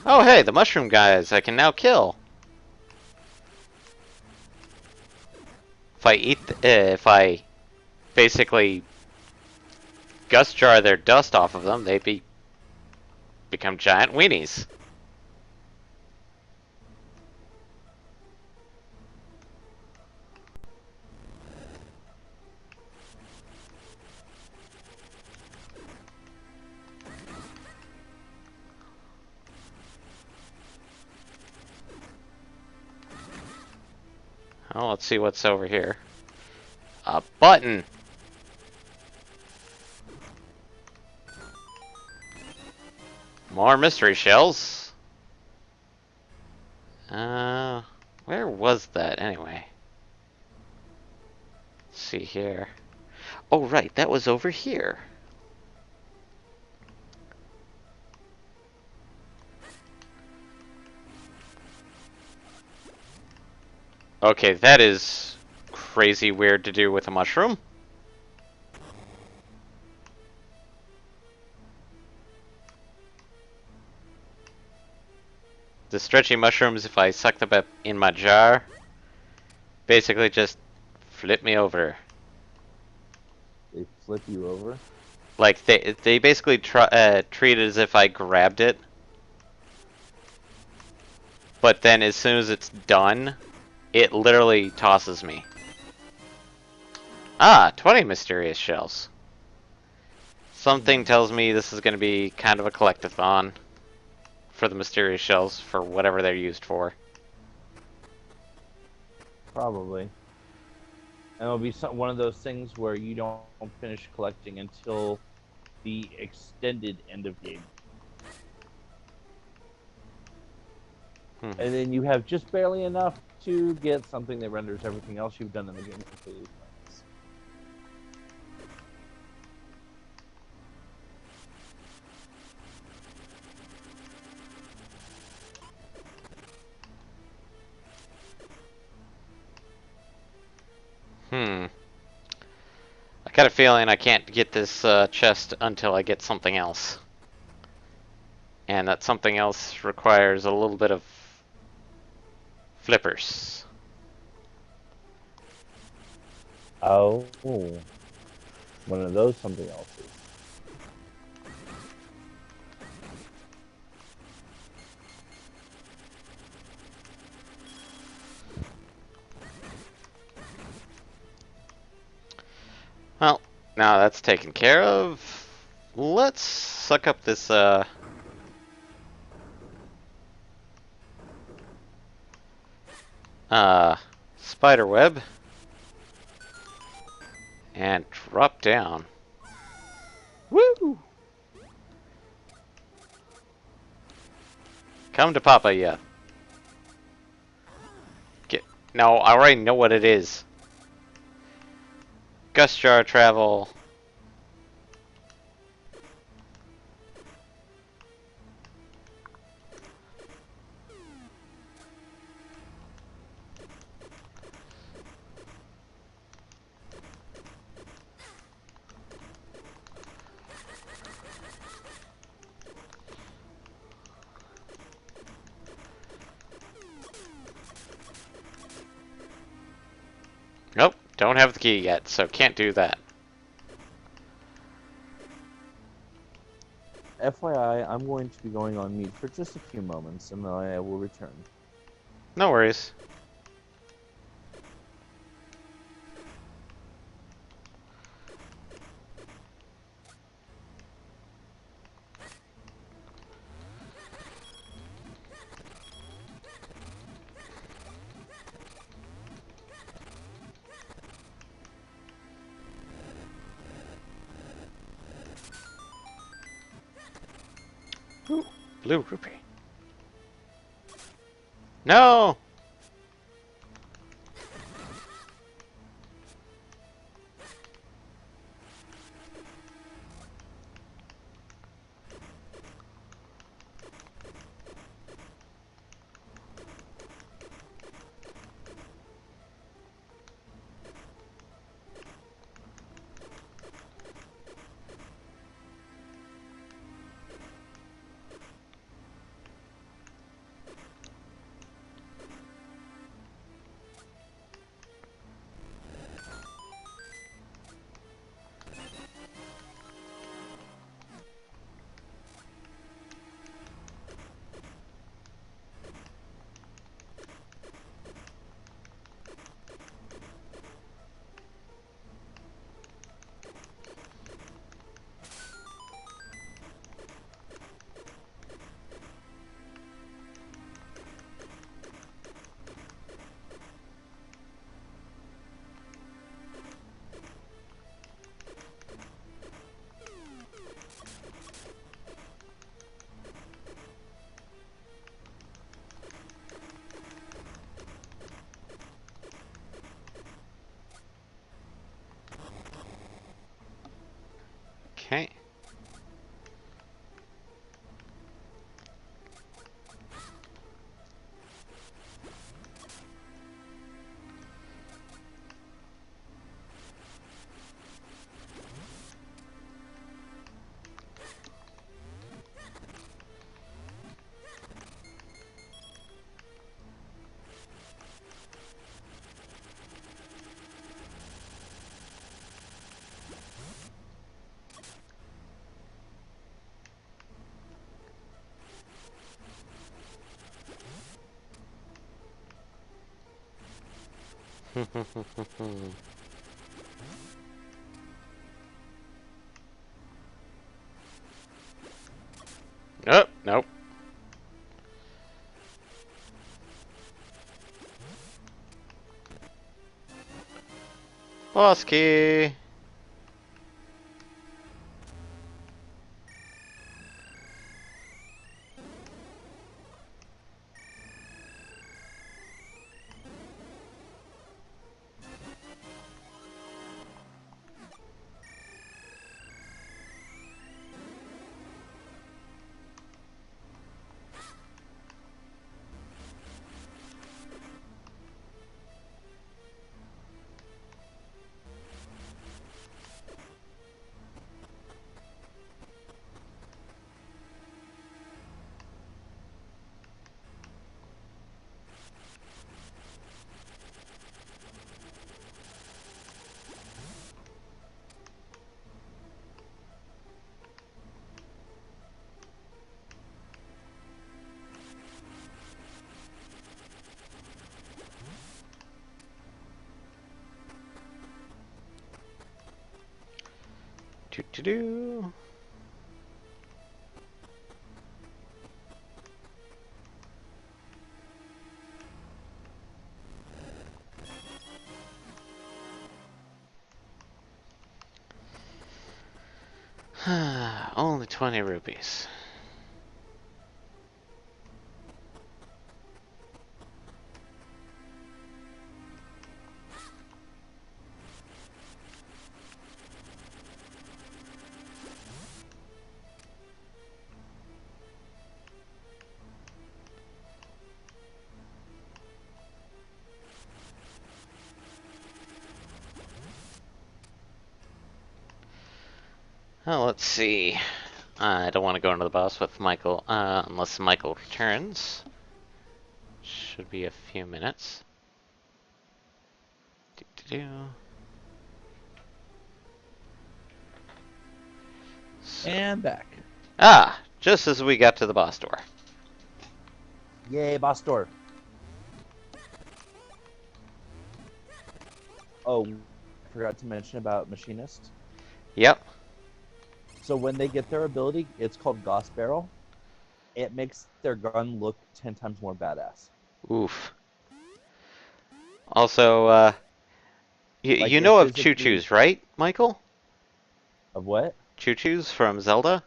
Oh, hey, the mushroom guys I can now kill. If I basically gust jar their dust off of them, they become giant weenies. Oh, let's see what's over here. A button. More mystery shells. Where was that anyway? Let's see here. Oh, right, that was over here. Okay, that is crazy weird to do with a mushroom. The stretchy mushrooms, if I suck them up in my jar, basically just flip me over. They flip you over. Like they basically treat it as if I grabbed it, but then as soon as it's done, it literally tosses me. Ah, 20 mysterious shells. Something tells me this is going to be kind of a collectathon for the mysterious shells for whatever they're used for. Probably. And it'll be one of those things where you don't finish collecting until the extended end of game. And then you have just barely enough to get something that renders everything else you've done in the game completely pointless. I got a feeling I can't get this chest until I get something else. And that something else requires a little bit of flippers. Oh. One of those something else's. Now that's taken care of. Let's suck up this, spider web. And drop down. Woo! Come to Papa, yeah. No, I already know what it is. Gust jar travel. Nope, don't have the key yet, so can't do that. FYI, I'm going to be going on mute for just a few moments, and then I will return. No worries. Ooh, blue rupee. No! Okay. Nope, nope. Boss key. Do-do-do. Only 20 rupees. Oh, let's see. I don't want to go into the boss with Michael, unless Michael returns. Should be a few minutes. Do-do-do. So, And back. just as we got to the boss door. Yay, boss door. Oh, I forgot to mention about Machinist. Yep. So when they get their ability, it's called Gauss Barrel. It makes their gun look 10 times more badass. Oof. Also, Like, you it know of physically- Choo-Choos, right, Michael? Of what? Choo-Choos from Zelda?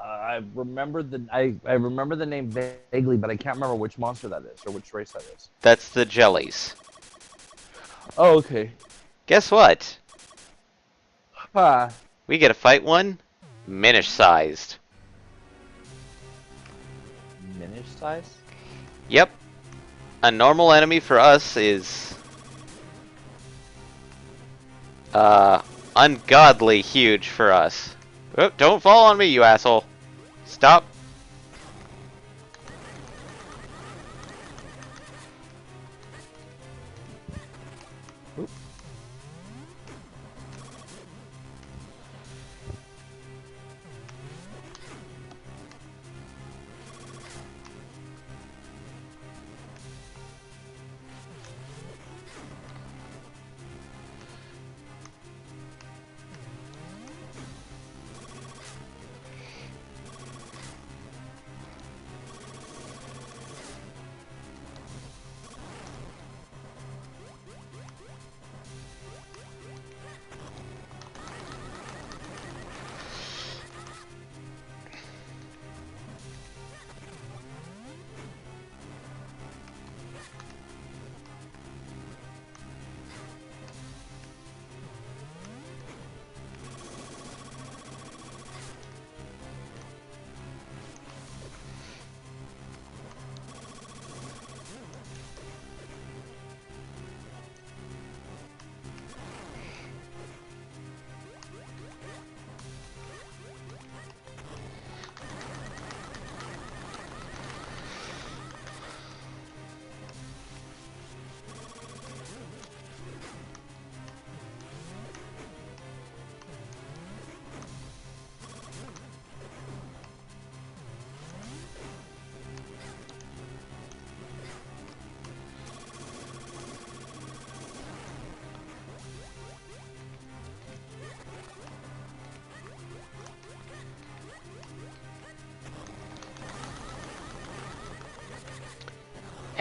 I remember the name vaguely, but I can't remember which monster that is or which race that is. That's the jellies. Oh, okay. Guess what? Ha. We get to fight one, Minish-sized. Minish size? Yep. A normal enemy for us is ungodly huge for us. Oh, don't fall on me, you asshole. Stop. Oop.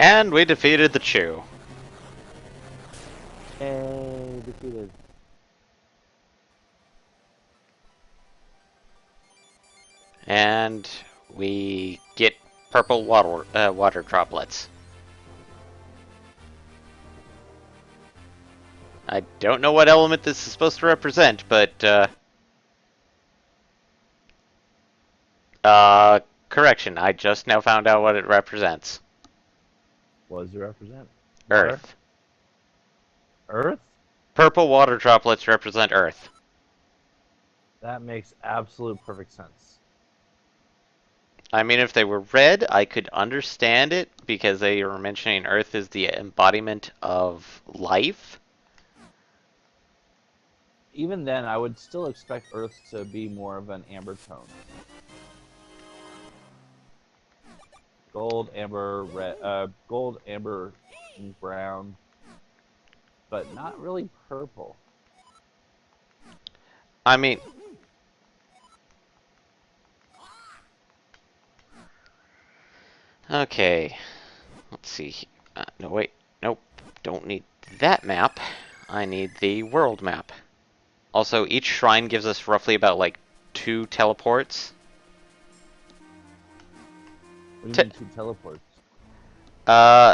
And we defeated the Chew. Hey, defeated. And we get purple water droplets. I don't know what element this is supposed to represent, but correction, I just now found out what it represents. What does it represent? Earth. Water? Earth? Purple water droplets represent Earth. That makes absolute perfect sense. I mean, if they were red, I could understand it because they were mentioning Earth is the embodiment of life. Even then, I would still expect Earth to be more of an amber tone. Gold, amber, red, gold, amber, and brown, but not really purple. I mean, okay. Let's see. No, wait. Nope. Don't need that map. I need the world map. Also, each shrine gives us roughly about, like, 2 teleports. What do you mean 2 teleports?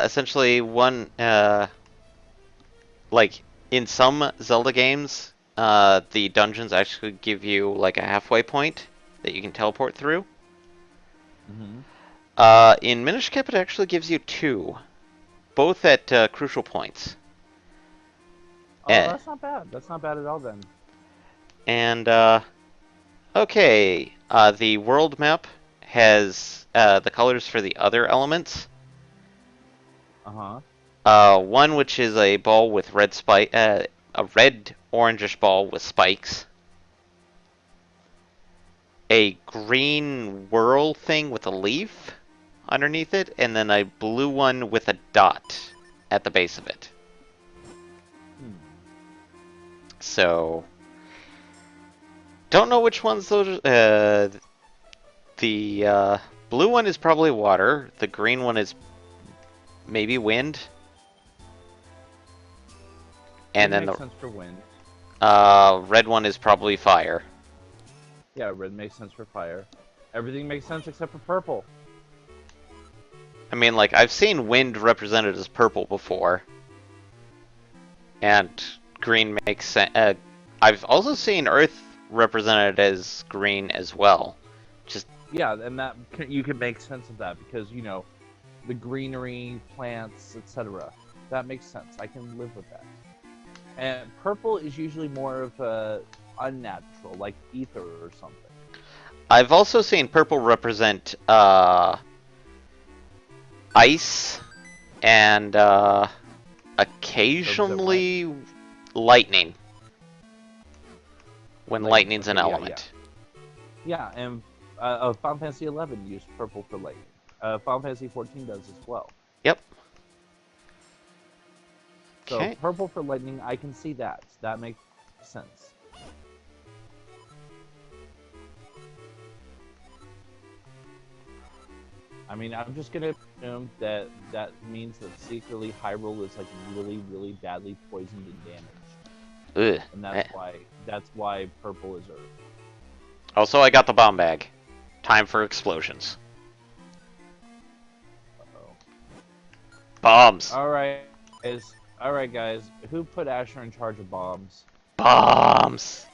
Essentially, one, like, in some Zelda games, the dungeons actually give you, like, a halfway point that you can teleport through. Mm-hmm. In Minish Cap, it actually gives you 2, both at crucial points. Oh, that's not bad. That's not bad at all then. And, okay, the world map has the colors for the other elements. Uh-huh. One which is a ball with red spike, a red orangish ball with spikes. A green whirl thing with a leaf underneath it, and then a blue one with a dot at the base of it. Hmm. So, don't know which ones those. The blue one is probably water. The green one is maybe wind. And It then makes the sense for wind. red one is probably fire. Yeah, red makes sense for fire. Everything makes sense except for purple. I mean, like, I've seen wind represented as purple before. And green makes sense. I've also seen earth represented as green as well. Just, Yeah, and that you can make sense of that because, you know, the greenery, plants, etc. That makes sense. I can live with that. And purple is usually more of a unnatural, like ether or something. I've also seen purple represent ice and occasionally lightning. When lightning's an element. Yeah, and Final Fantasy 11 used purple for lightning. Final Fantasy 14 does as well. Yep. So Okay. purple for lightning, I can see that. That makes sense. I mean, I'm just gonna assume that that means that secretly Hyrule is like really, really badly poisoned and damaged, Ugh. and that's why purple is Earth. Also, I got the bomb bag. Time for explosions. Uh-oh. Bombs. All right, guys. Who put Asher in charge of bombs? Bombs.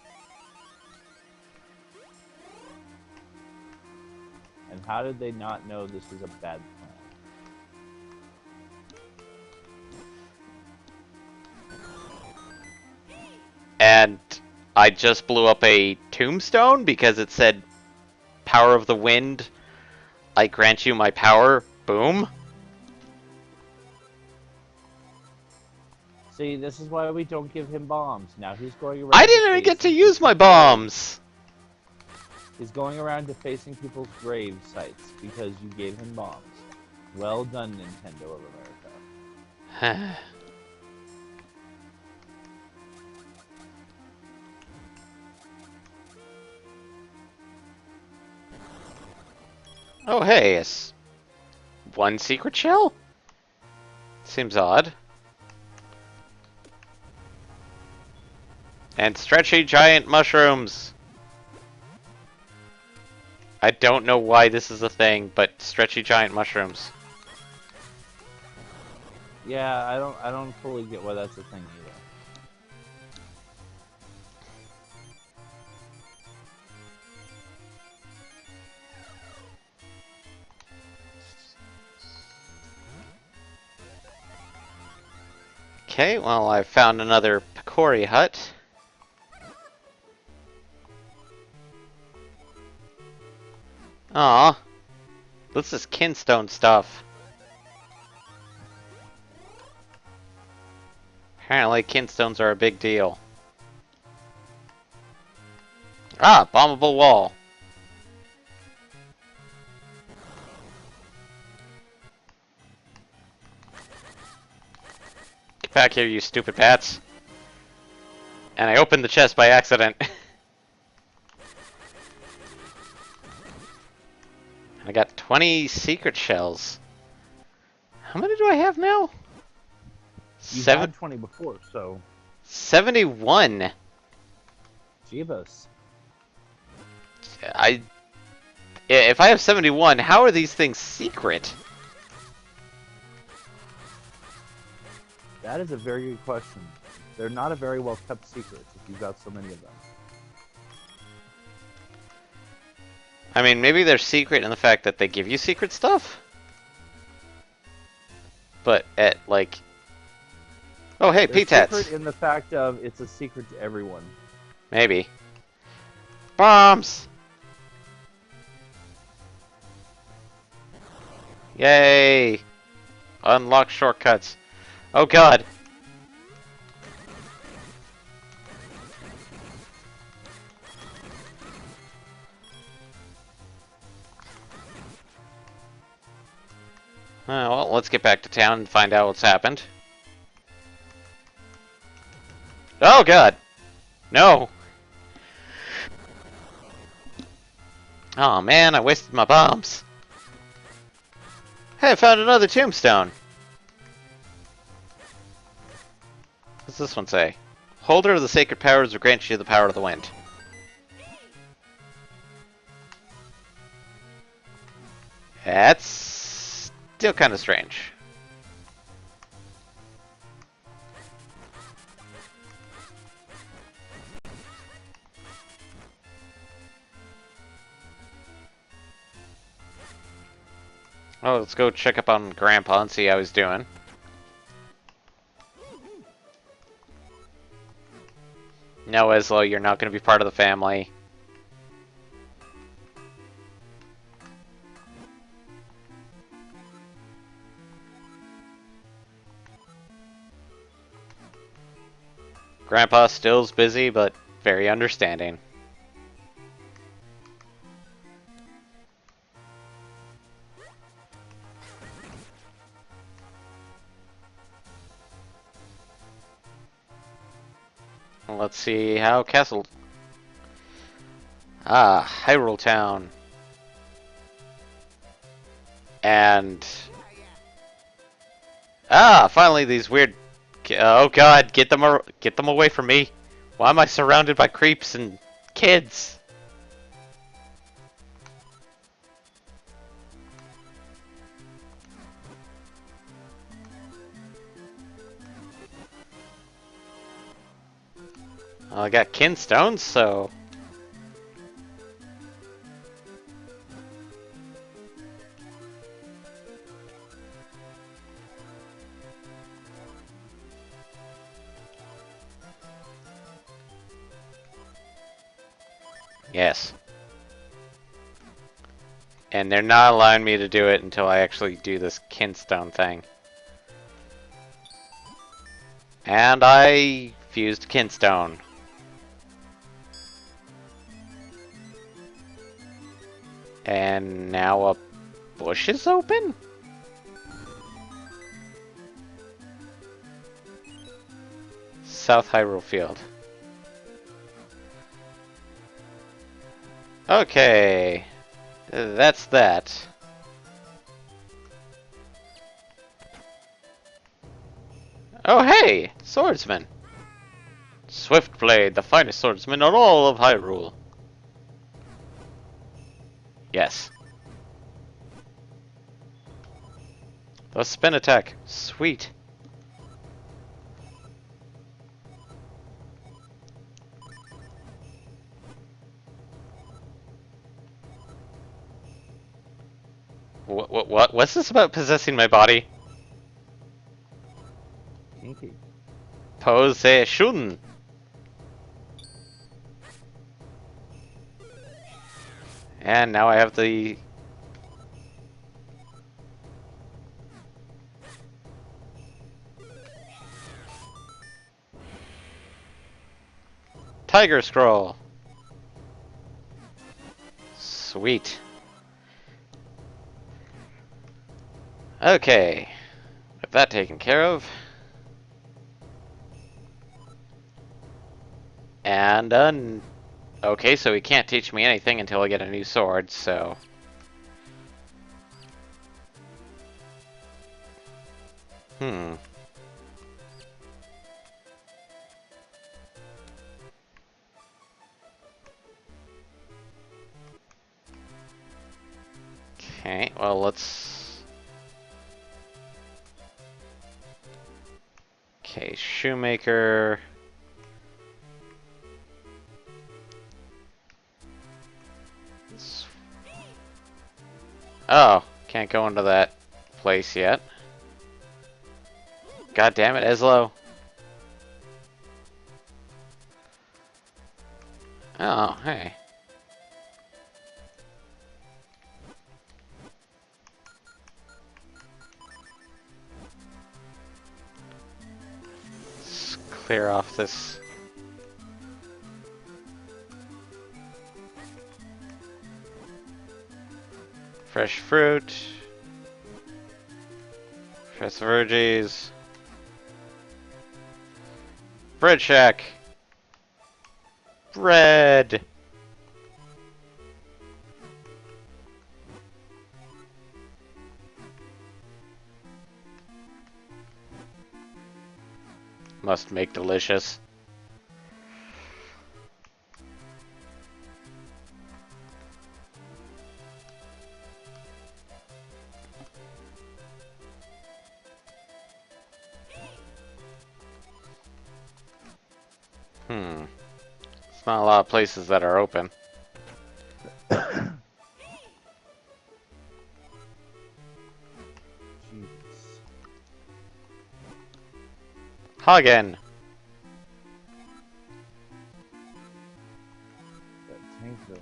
And how did they not know this was a bad plan? And I just blew up a tombstone because it said, "Power of the wind, I grant you my power." Boom. See, this is why we don't give him bombs. Now he's going around. I didn't even get to use my bombs. He's going around defacing people's grave sites because you gave him bombs. Well done, Nintendo of America. Oh, hey, it's one secret shell? Seems odd. And stretchy giant mushrooms. I don't know why this is a thing, but stretchy giant mushrooms. Yeah, I don't fully get why that's a thing either. Okay, well, I've found another Picori hut. Aw. This is kinstone stuff. Apparently kinstones are a big deal. Ah, bombable wall. Get back here, you stupid bats. And I opened the chest by accident. I got 20 secret shells. How many do I have now? You had 20 before, so 71. Jeebus. If I have 71, how are these things secret? That is a very good question. They're not a very well kept secret if you've got so many of them. I mean, maybe they're secret in the fact that they give you secret stuff? But at, like... Oh, hey, They're P-Tats! secret in the fact of it's a secret to everyone. Maybe. Bombs! Yay! Unlock shortcuts. Oh god! Well, let's get back to town and find out what's happened. Oh god! No! Oh man, I wasted my bombs. Hey, I found another tombstone. What's this one say? Holder of the sacred powers will grant you the power of the wind. That's still kind of strange. Oh, let's go check up on Grandpa and see how he's doing. No, Eslo, you're not going to be part of the family. Grandpa still's busy, but very understanding. Let's see how Castle... Ah, Hyrule Town. And... Ah, finally these weird... Oh god, get them away from me. Why am I surrounded by creeps and kids? Well, I got kinstones, so... Yes. And they're not allowing me to do it until I actually do this kinstone thing. And I fused kinstone. And now a bush is open? South Hyrule Field. Okay. That's that. Oh hey! Swordsman! Swiftblade, the finest swordsman in all of Hyrule. Yes. The spin attack. Sweet. What's this about possessing my body? Kinky. Possession. And now I have the... Tiger Scroll. Sweet. Okay. With that taken care of. And, okay, so he can't teach me anything until I get a new sword, so... Hmm. Okay, well, let's... Okay, shoemaker... Oh, can't go into that place yet. God damn it, Eslo. Oh, hey. Let's clear off this. Fresh fruit. Fresh FRGs. Bread shack. Bread. Must make delicious. Hmm. It's not a lot of places that are open. Jesus. Hagen. That tank though.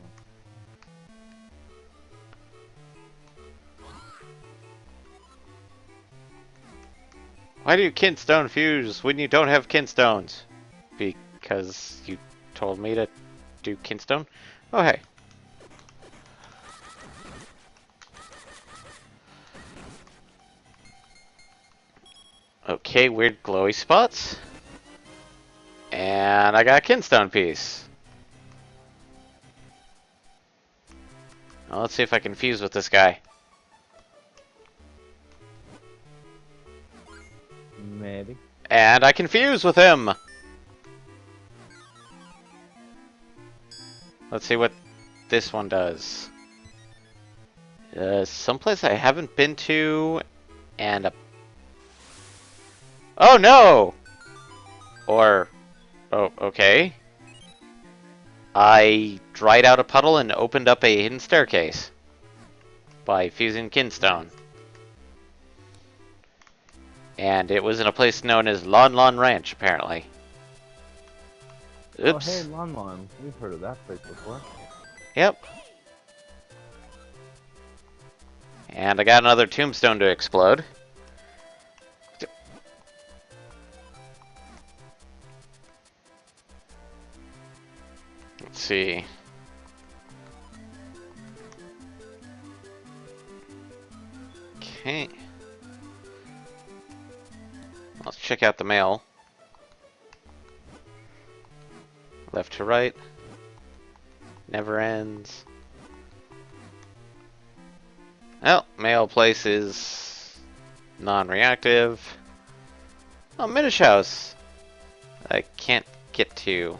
Why do you kinstone fuse when you don't have kinstones? Because you told me to do kinstone? Oh, hey. Okay, weird glowy spots. And I got a kinstone piece. Well, let's see if I can fuse with this guy. Maybe. And I can fuse with him! Let's see what this one does. Someplace I haven't been to, and a... Oh no! Or... Oh, okay. I dried out a puddle and opened up a hidden staircase. By fusing kinstone. And it was in a place known as Lon Lon Ranch, apparently. Oops. Oh, hey, Lon Lon. We've heard of that place before. Yep. And I got another tombstone to explode. Let's see. Okay. Let's check out the mail. Left to right. Never ends. Well, mail place is non-reactive. Oh, Minish House. I can't get to.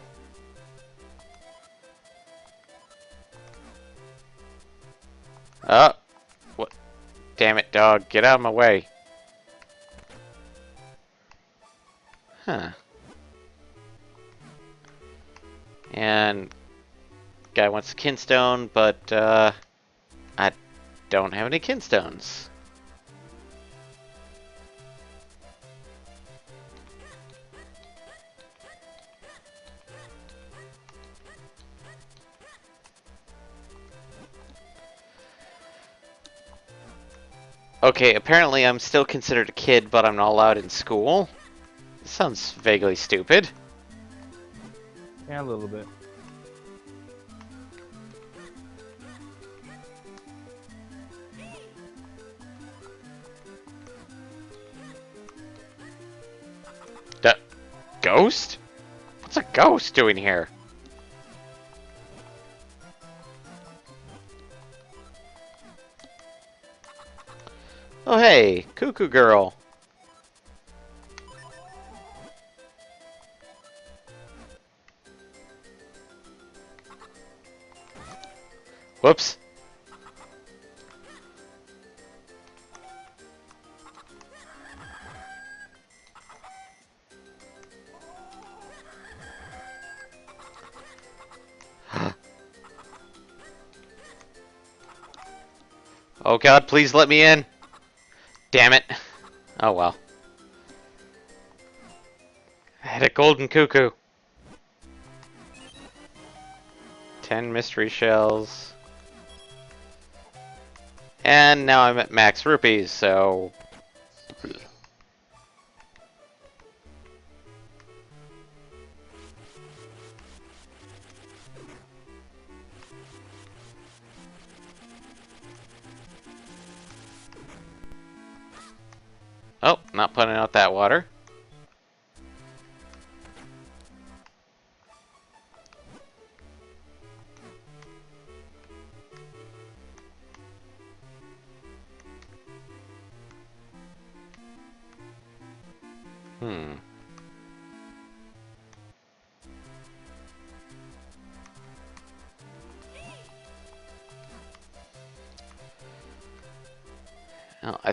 Oh, what? Damn it, dog! Get out of my way. Huh. And guy wants a kinstone, but I don't have any kinstones. Okay, apparently I'm still considered a kid, but I'm not allowed in school. This sounds vaguely stupid. Yeah, a little bit. Ghost? What's a ghost doing here? Oh hey, Cuckoo Girl. Whoops. Oh god, please let me in. Damn it. Oh well. I had a golden cuckoo. 10 mystery shells. And now I'm at max rupees, so... Oh, not putting out that water. Hmm. Oh, I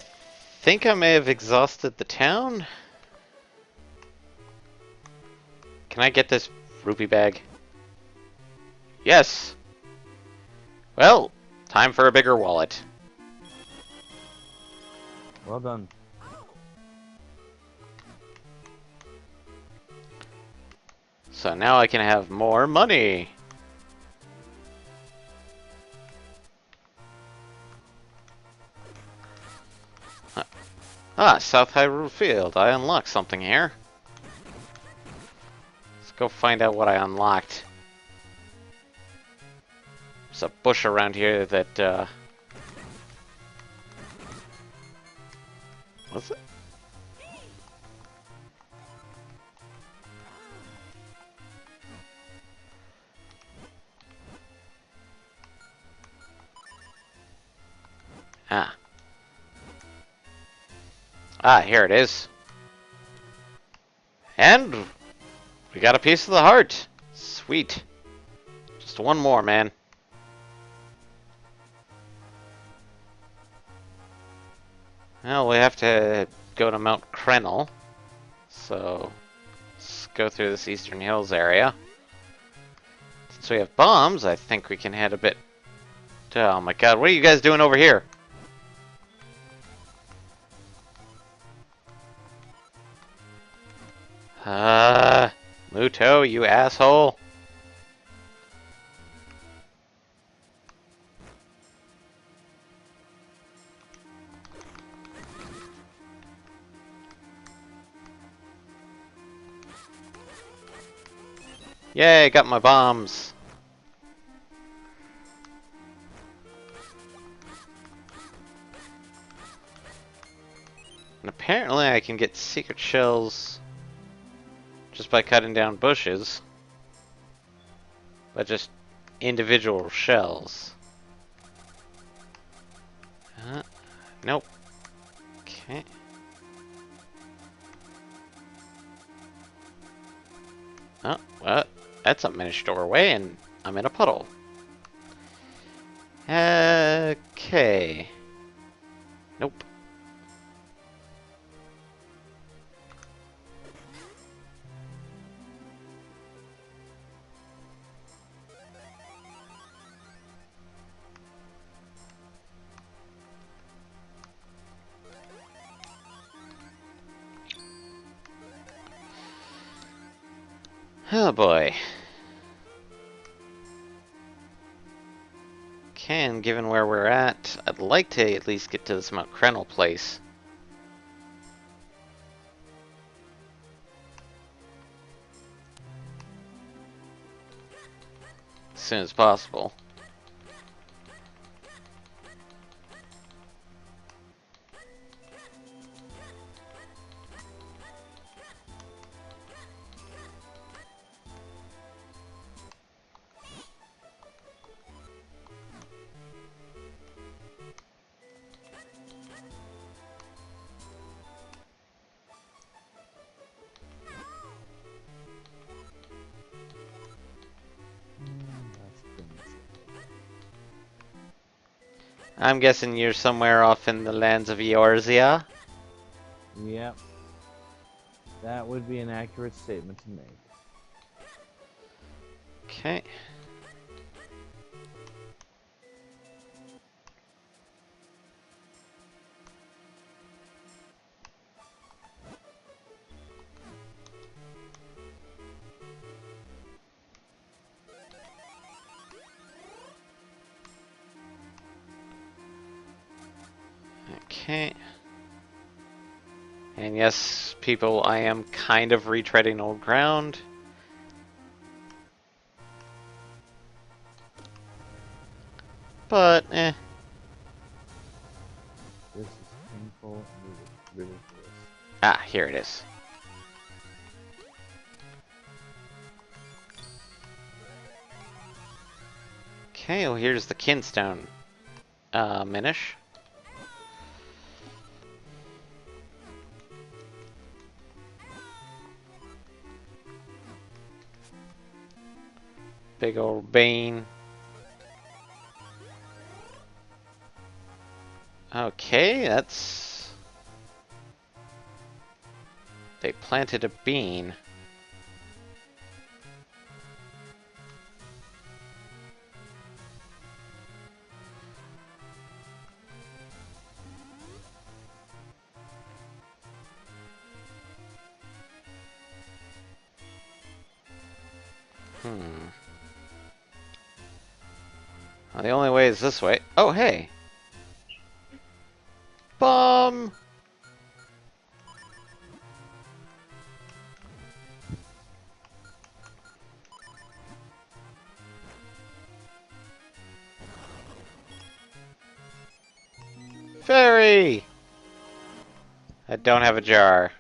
think I may have exhausted the town. Can I get this rupee bag? Yes! Well, time for a bigger wallet. Well done. So now I can have more money. Ah, South Hyrule Field. I unlocked something here. Let's go find out what I unlocked. There's a bush around here that, what's it? Ah. Ah, here it is. And we got a piece of the heart. Sweet. Just one more, man. Well, we have to go to Mount Krenel. So, let's go through this Eastern Hills area. Since we have bombs, I think we can head a bit... Oh my god, what are you guys doing over here? Muto, you asshole. Yay, got my bombs. And apparently I can get secret shells just by cutting down bushes. But just individual shells. Nope. Okay. Oh, well, that's a minish doorway, and I'm in a puddle. Okay. Nope. Oh boy. Okay, and given where we're at, I'd like to at least get to this Mount Krenel place. As soon as possible. That's pretty much it. I'm guessing you're somewhere off in the lands of Eorzea. Yep. That would be an accurate statement to make. Okay. Okay. And yes, people, I am kind of retreading old ground. But, eh. This is painful and ridiculous. Ah, here it is. Okay, well here's the Kinstone Minish. Big old Bane. Okay, that's... They planted a bean. Well, the only way is this way. Oh, hey! Bum! Fairy! I don't have a jar.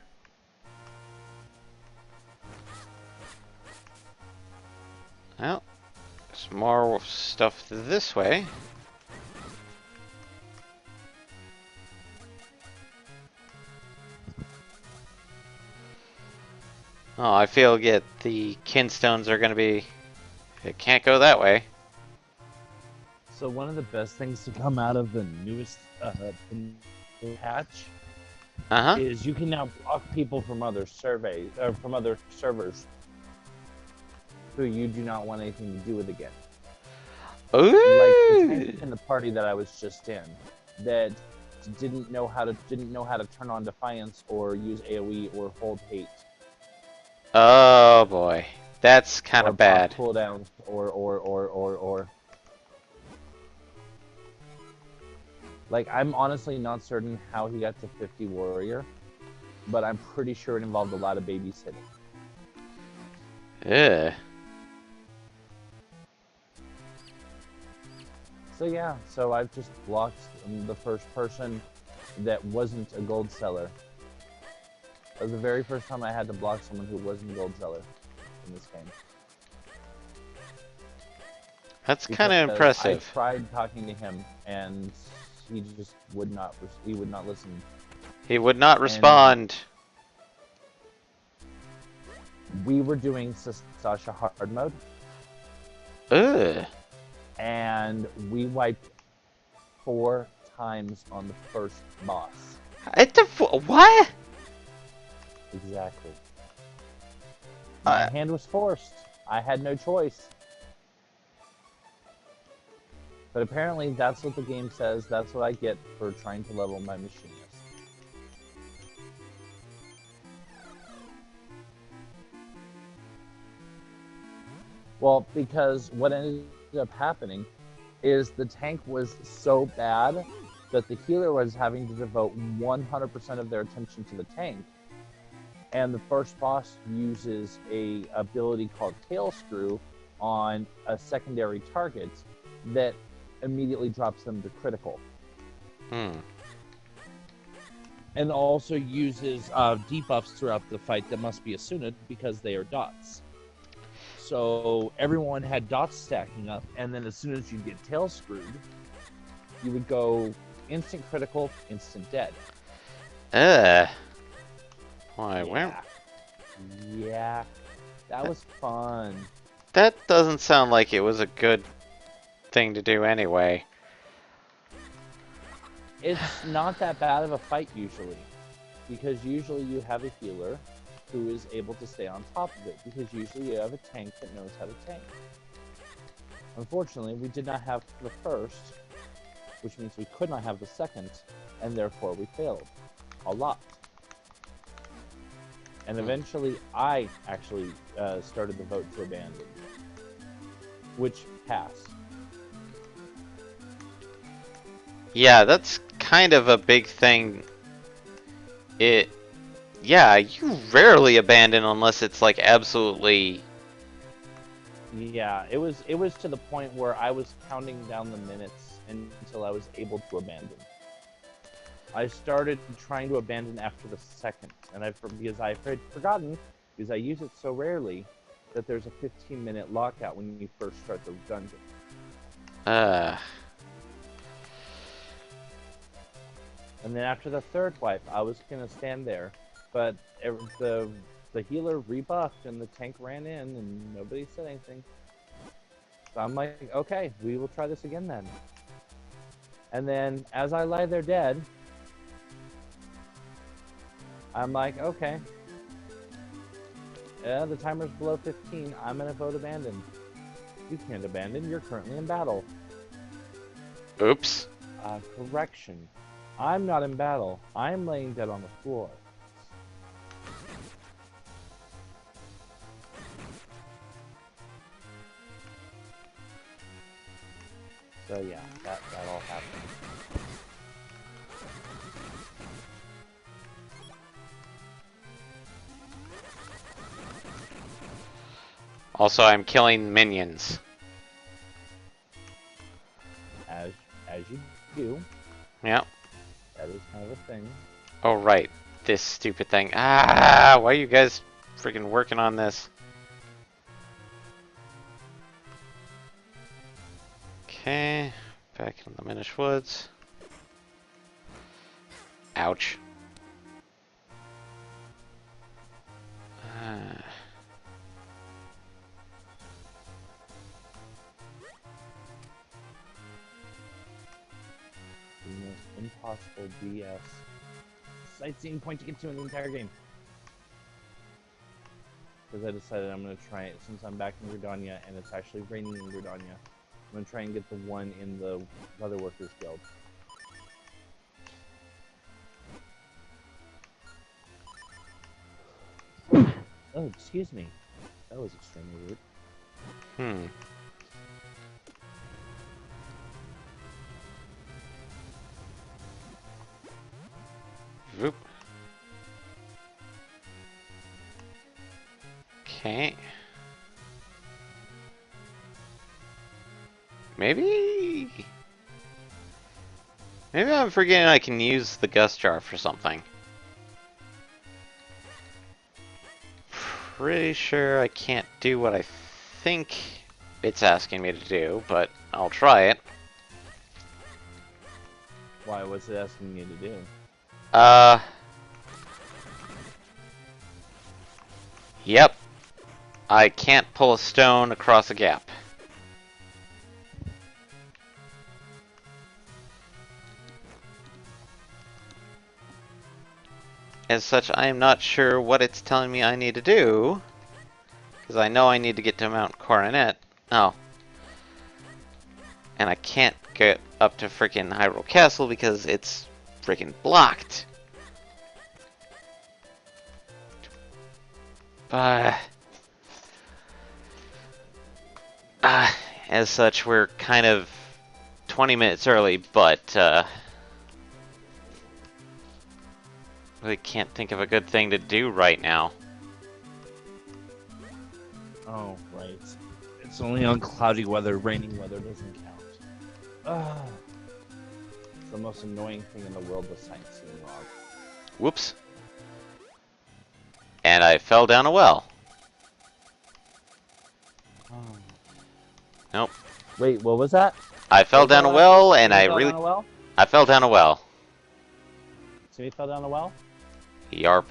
Well, there's more stuff this way. Oh, I feel the Kinstones are gonna be... It can't go that way. So one of the best things to come out of the newest patch Uh-huh. is you can now block people from other surveys or from other servers who you do not want anything to do with again. Like the tank Ooh! in the party that I was just in that didn't know how to turn on Defiance or use AoE or hold hate Oh boy. That's kind or of bad. cooldowns or like I'm honestly not certain how he got to 50 warrior, but I'm pretty sure it involved a lot of babysitting. Ugh. So yeah, so I've just blocked the first person that wasn't a gold seller. That was the very first time I had to block someone who wasn't a gold seller in this game. That's kind of Because impressive. I tried talking to him and he just would not. He would not listen. He would not And respond. we were doing Sasha hard mode, Ugh. and we wiped 4 times on the first boss. What? Exactly. My hand was forced. I had no choice. But apparently that's what the game says. That's what I get for trying to level my machinist. Well, because what ended up happening is the tank was so bad that the healer was having to devote 100% of their attention to the tank. And the first boss uses a ability called Tail Screw on a secondary target that immediately drops them to critical. And also uses debuffs throughout the fight that must be Asuna because they are dots. So everyone had dots stacking up, and then as soon as you get tail screwed, you would go instant critical, instant dead. Why, where? Yeah, that was fun. That doesn't sound like it was a good thing to do anyway. It's not that bad of a fight usually, because usually you have a healer who is able to stay on top of it, because usually you have a tank that knows how to tank. Unfortunately, we did not have the first, which means we could not have the second, and therefore we failed a lot. And eventually, I actually started the vote to abandon, which passed. Yeah, that's kind of a big thing. Yeah, you rarely abandon unless it's like absolutely. Yeah, it was to the point where I was counting down the minutes until I was able to abandon. I started trying to abandon after the second, and because I had forgotten, because I use it so rarely, that there's a 15-minute lockout when you first start the dungeon. Uh. And then after the third wipe, I was gonna stand there, but the healer rebuffed and the tank ran in and nobody said anything. So I'm like, okay, we will try this again then. And then as I lie there dead, I'm like, okay. The timer's below 15. I'm gonna vote abandon. You can't abandon. You're currently in battle. Oops. Correction. I'm not in battle. I'm laying dead on the floor. So yeah, that all happened. Also, I'm killing minions. As you do. Yep. That is kind of a thing. Oh, right. This stupid thing. Ah! Why are you guys freaking working on this? Okay. Back in the Minish Woods. Ouch. Ah. The most impossible BS sightseeing point to get to in the entire game. Because I decided I'm going to try it since I'm back in Gridania and it's actually raining in Gridania. I'm going to try and get the one in the Leather Workers Guild. Oh, excuse me. That was extremely rude. Hmm. Whoop. Okay. Maybe I'm forgetting I can use the Gust Jar for something. Pretty sure I can't do what I think it's asking me to do, but I'll try it. Why? What's it asking you to do? Yep. I can't pull a stone across a gap. As such, I am not sure what it's telling me I need to do. Because I know I need to get to Mount Coronet. Oh. And I can't get up to frickin' Hyrule Castle because it's frickin' blocked. As such, we're kind of 20 minutes early, but really can't think of a good thing to do right now. Oh, right. It's only on cloudy weather. Raining weather doesn't count. Ugh. It's the most annoying thing in the world with sightseeing log. Whoops. And I fell down a well. Oh. Nope. Wait, what was that? I fell down a well, and I fell really... down a well? I fell down a well. Timmy fell down a well? Yarp.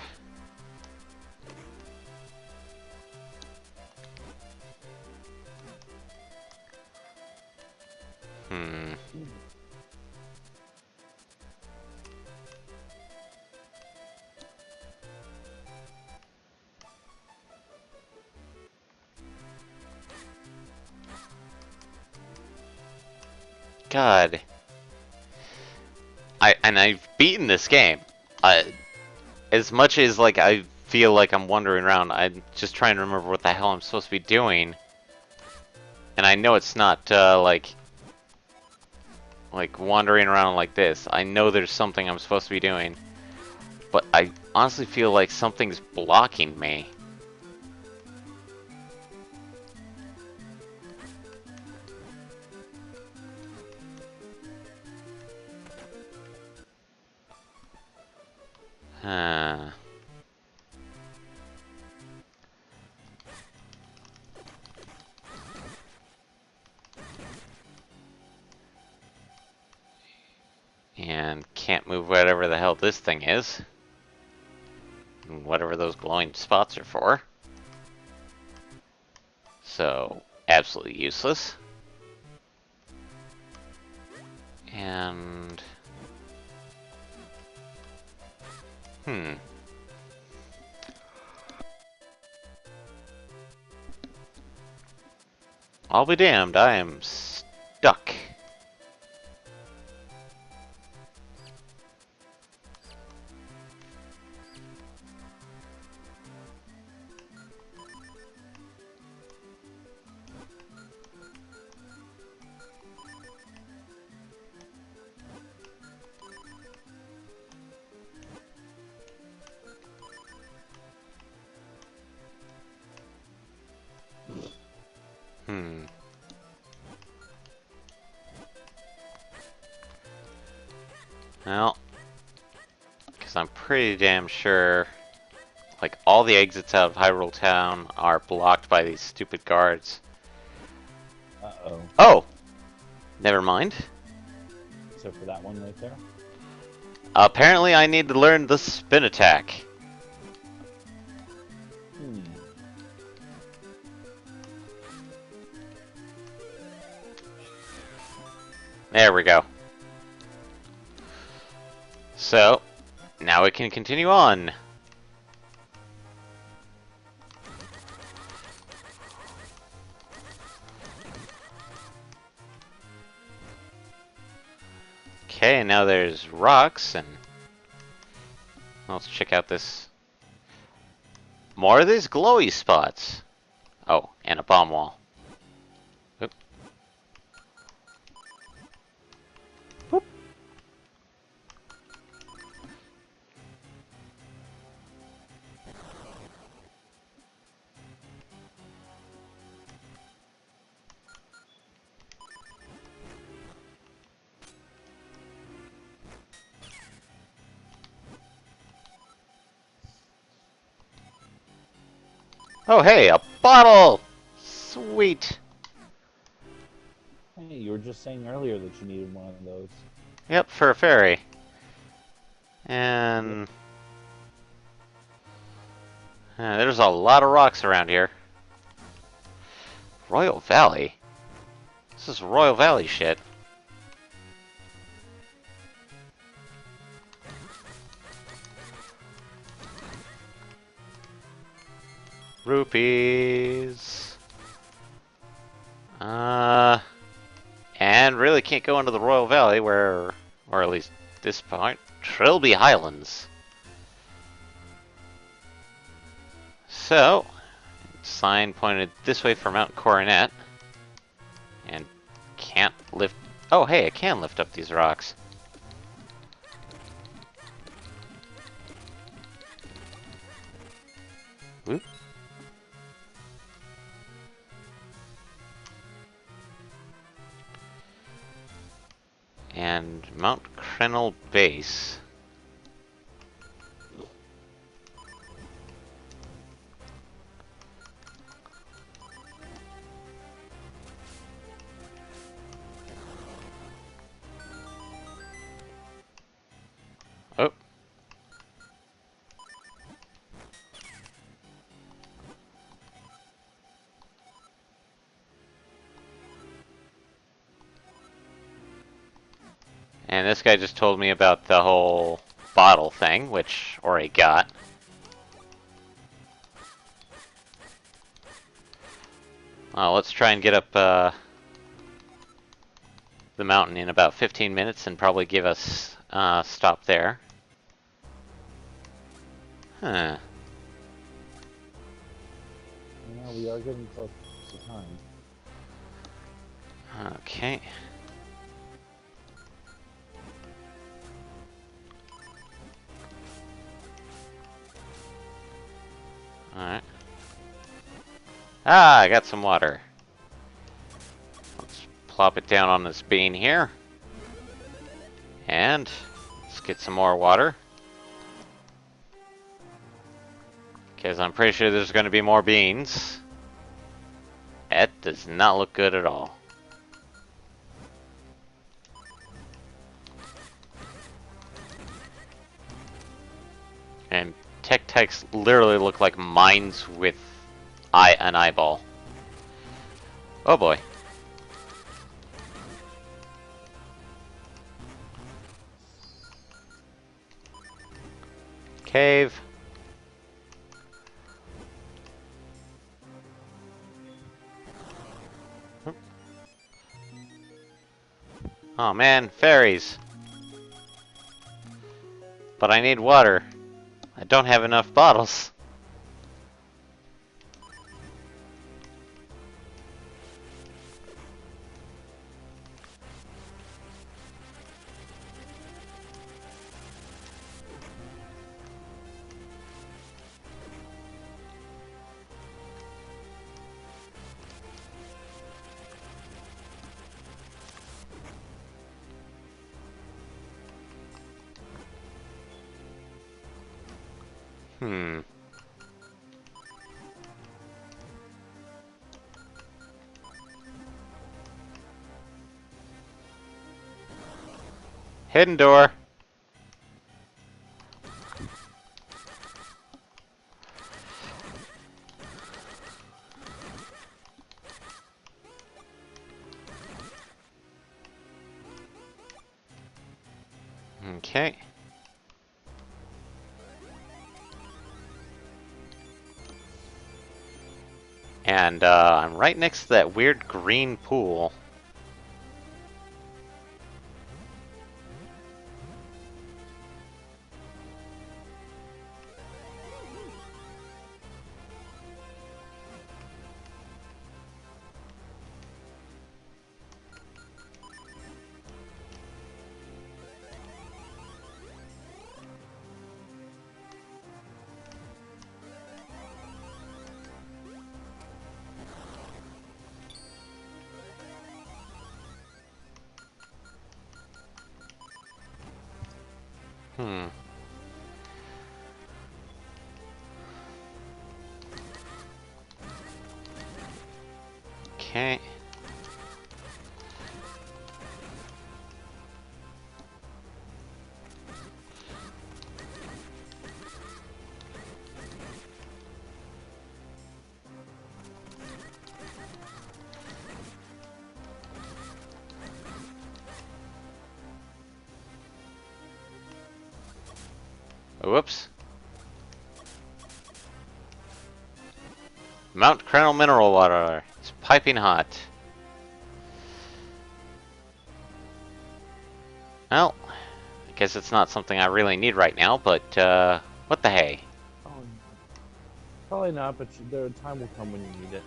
Hmm. God. I've beaten this game. As much as like I feel like I'm wandering around, I'm just trying to remember what the hell I'm supposed to be doing. And I know it's not like wandering around like this. I know there's something I'm supposed to be doing, but I honestly feel like something's blocking me. Huh. And can't move whatever the hell this thing is. Whatever those glowing spots are for. So, absolutely useless. And... I'll be damned, I am stuck. Well, because I'm pretty damn sure, like, all the exits out of Hyrule Town are blocked by these stupid guards. Uh-oh. Oh! Never mind. Except for that one right there. Apparently I need to learn the spin attack. There we go. So, now we can continue on. Okay, now there's rocks, and let's check out this. More of these glowy spots. Oh, and a bomb wall. Oop. Whoop. Oh, hey, a bottle! Sweet. Hey, you were just saying earlier that you needed one of those. Yep, for a fairy. And... there's a lot of rocks around here. Royal Valley? This is Royal Valley shit. Rupees. And really can't go into the Royal Valley where, or at least this point, Trilby Highlands. So, sign pointed this way for Mount Coronet. And can't lift... Oh, hey, I can lift up these rocks. Whoop. And Mount Crenel Base. Oh. And this guy just told me about the whole bottle thing, which already got. Let's try and get up, the mountain in about 15 minutes and probably give us stop there. Huh. Yeah, we are getting close to time. Okay. Alright. Ah, I got some water. Let's plop it down on this bean here. And let's get some more water. Because I'm pretty sure there's going to be more beans. That does not look good at all. And Tech-Techs literally look like mines with an eyeball. Oh boy. Cave. Oh man, fairies. But I need water. I don't have enough bottles. Hmm. Hidden door. Okay. And I'm right next to that weird green pool. Hmm. Okay. Whoops. Mount Colonel mineral water. It's piping hot. Well, I guess it's not something I really need right now, but what the hey? Oh, probably not, but the time will come when you need it.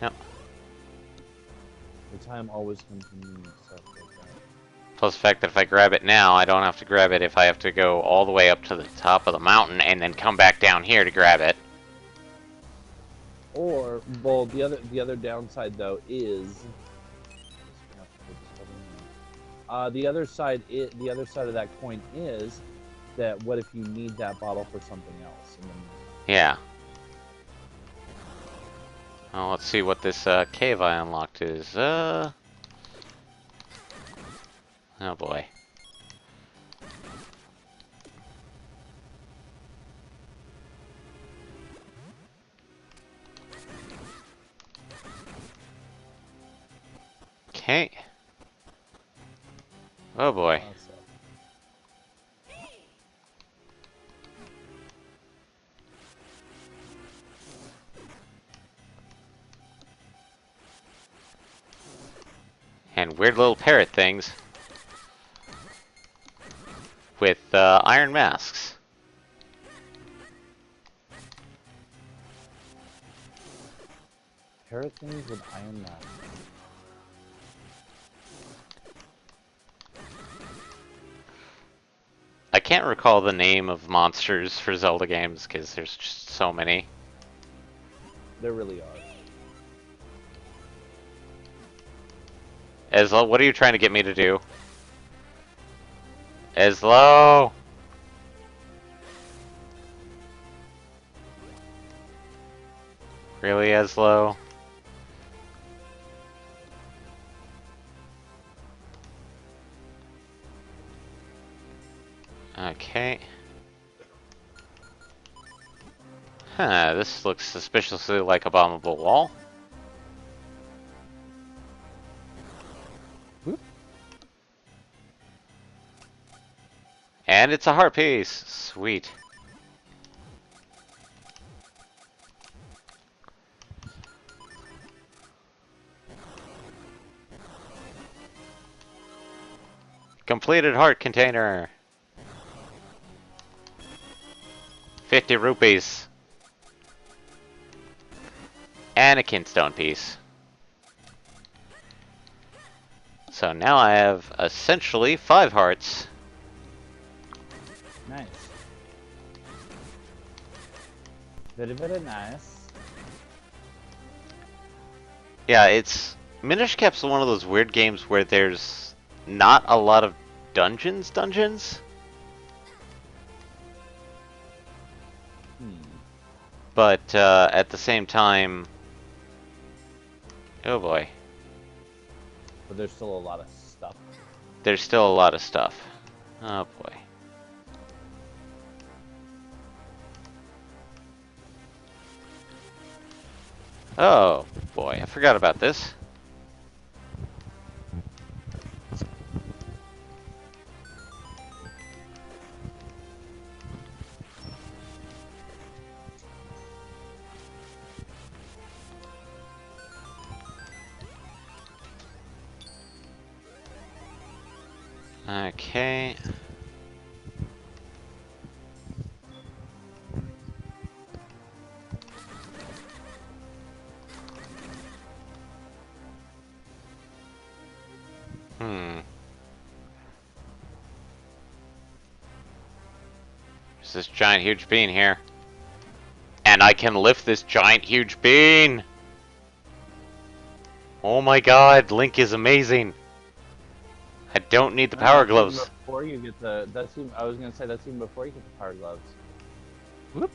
Yep. The time always comes when you need stuff like that. Plus the fact that if I grab it now, I don't have to grab it if I have to go all the way up to the top of the mountain and then come back down here to grab it. Or, well, the other downside though is the other side of that coin is that what if you need that bottle for something else? And then, Yeah. Well, let's see what this cave I unlocked is. Oh boy. Okay. Oh boy. so. And weird little parrot things with iron masks. Parrot things with iron masks. I can't recall the name of monsters for Zelda games because there's just so many. There really are. Eslo, what are you trying to get me to do? Eslo! Really, Eslo? Okay. Huh, this looks suspiciously like a bombable wall. Whoop. And it's a heart piece. Sweet. Completed heart container. 50 rupees. And a kinstone piece. So now I have essentially 5 hearts. Nice. Very, very nice. Yeah, it's... Minish Cap's one of those weird games where there's not a lot of dungeons. But at the same time... Oh boy. But there's still a lot of stuff. There's still a lot of stuff. Oh boy. Oh boy, I forgot about this. Okay. There's this giant huge bean here. And I can lift this giant huge bean! Oh my god, Link is amazing! I don't need the power That's even gloves. before you get the. I was gonna say that's even before you get the power gloves. Whoop.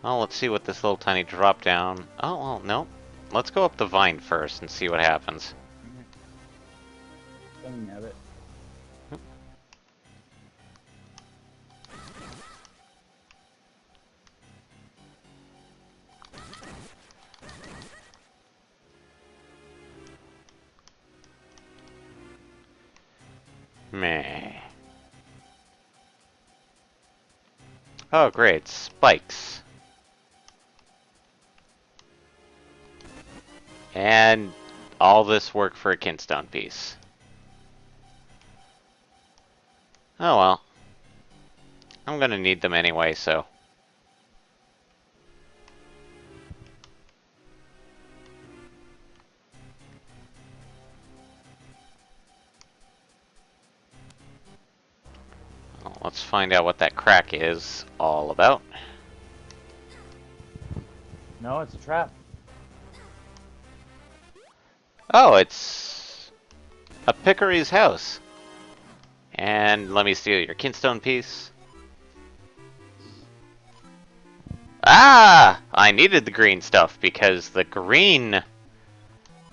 Oh, let's see what this little tiny drop down. Oh, well, no. Let's go up the vine first and see what happens. Coming at it. Meh. Oh, great. Spikes. And all this work for a kinstone piece. Oh well. I'm gonna need them anyway, so. Well, let's find out what that crack is all about. No, it's a trap. Oh, it's a Pickery's house. And let me steal your kinstone piece. Ah! I needed the green stuff because the green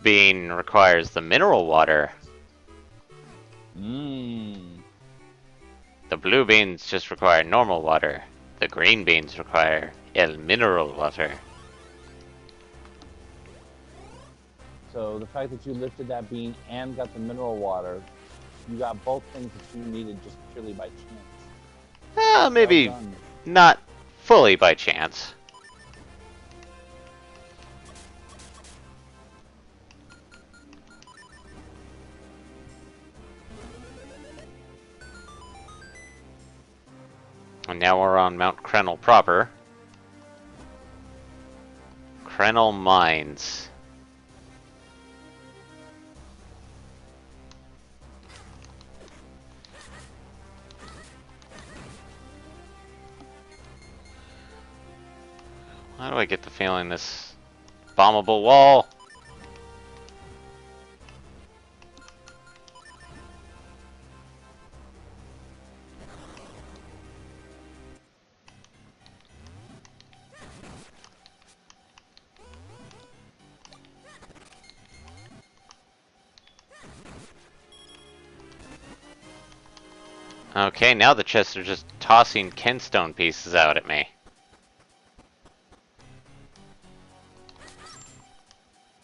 bean requires the mineral water. Mmm. The blue beans just require normal water. The green beans require el mineral water. So the fact that you lifted that bean and got the mineral water, you got both things that you needed just purely by chance. Maybe Well done. not fully by chance. And now we're on Mount Krennel proper. Krennel Mines. Why do I get the feeling this bombable wall? Okay, now the chests are just tossing kenstone pieces out at me.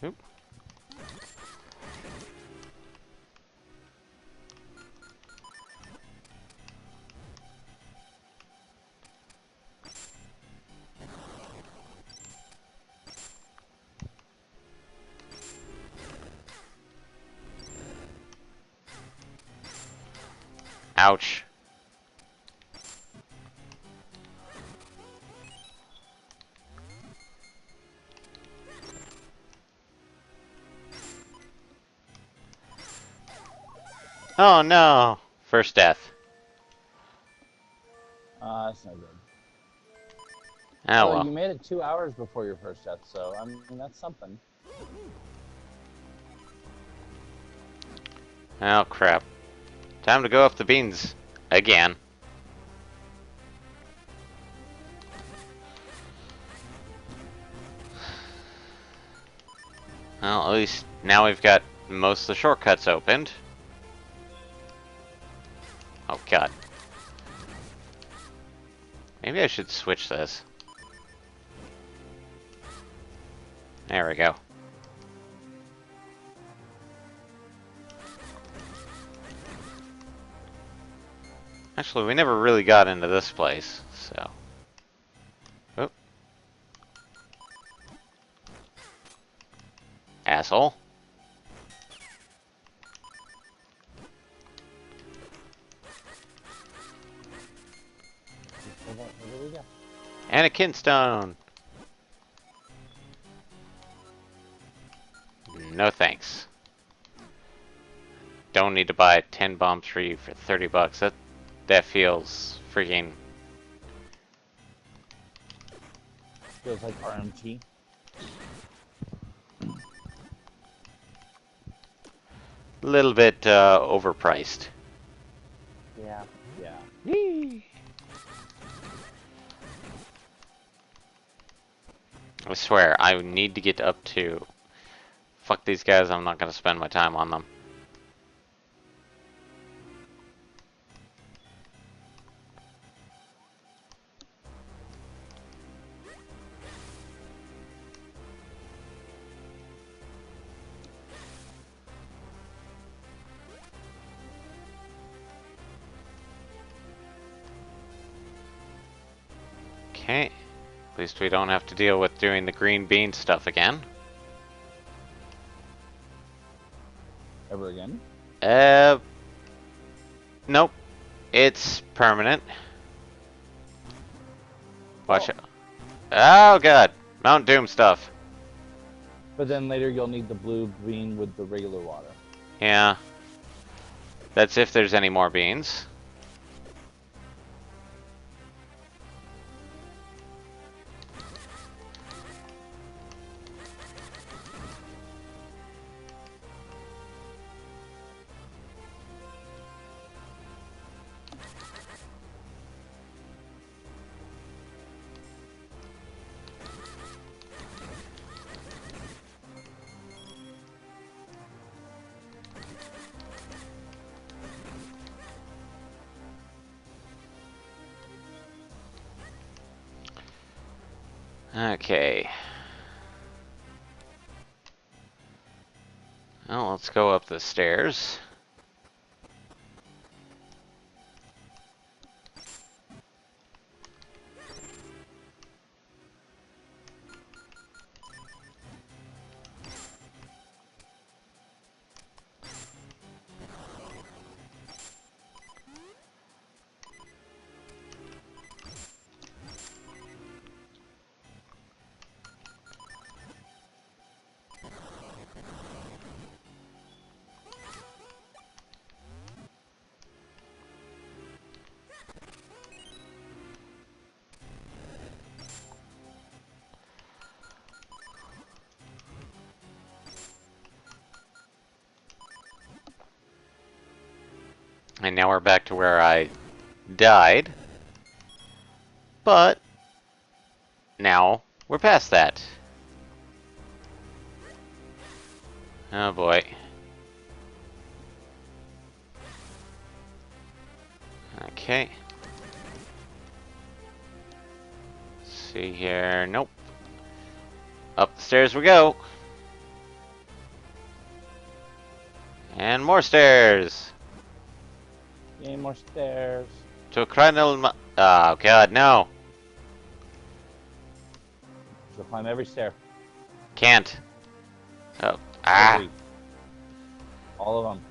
Oop. Ouch. Oh no! First death. That's no good. Oh Well, well. you made it 2 hours before your first death, so I mean that's something. Oh crap. Time to go up the beans. Again. Well, at least now we've got most of the shortcuts opened. Oh god. Maybe I should switch this. There we go. Actually, we never really got into this place, so... Oop. Asshole. Where do we go? And a kinstone! No thanks. Don't need to buy 10 bombs for you for 30 bucks. That feels freaking... Feels like RMT. a little bit overpriced. Yeah. Yeah. Yee. I swear, I need to get up to... Fuck these guys, I'm not gonna spend my time on them. Okay. At least we don't have to deal with doing the green bean stuff again. Ever again? Uh... Nope. It's permanent. Watch it. Oh god. Mount Doom stuff. But then later you'll need the blue bean with the regular water. Yeah. That's if there's any more beans. Okay. Well, let's go up the stairs. And now we're back to where I died. But now we're past that. Oh boy. Okay. Let's see here. Nope. Up the stairs we go. And more stairs. Yay, more stairs. To Crinal. Oh god, no. So climb every stair. Can't. Oh. Ah. Every. All of them.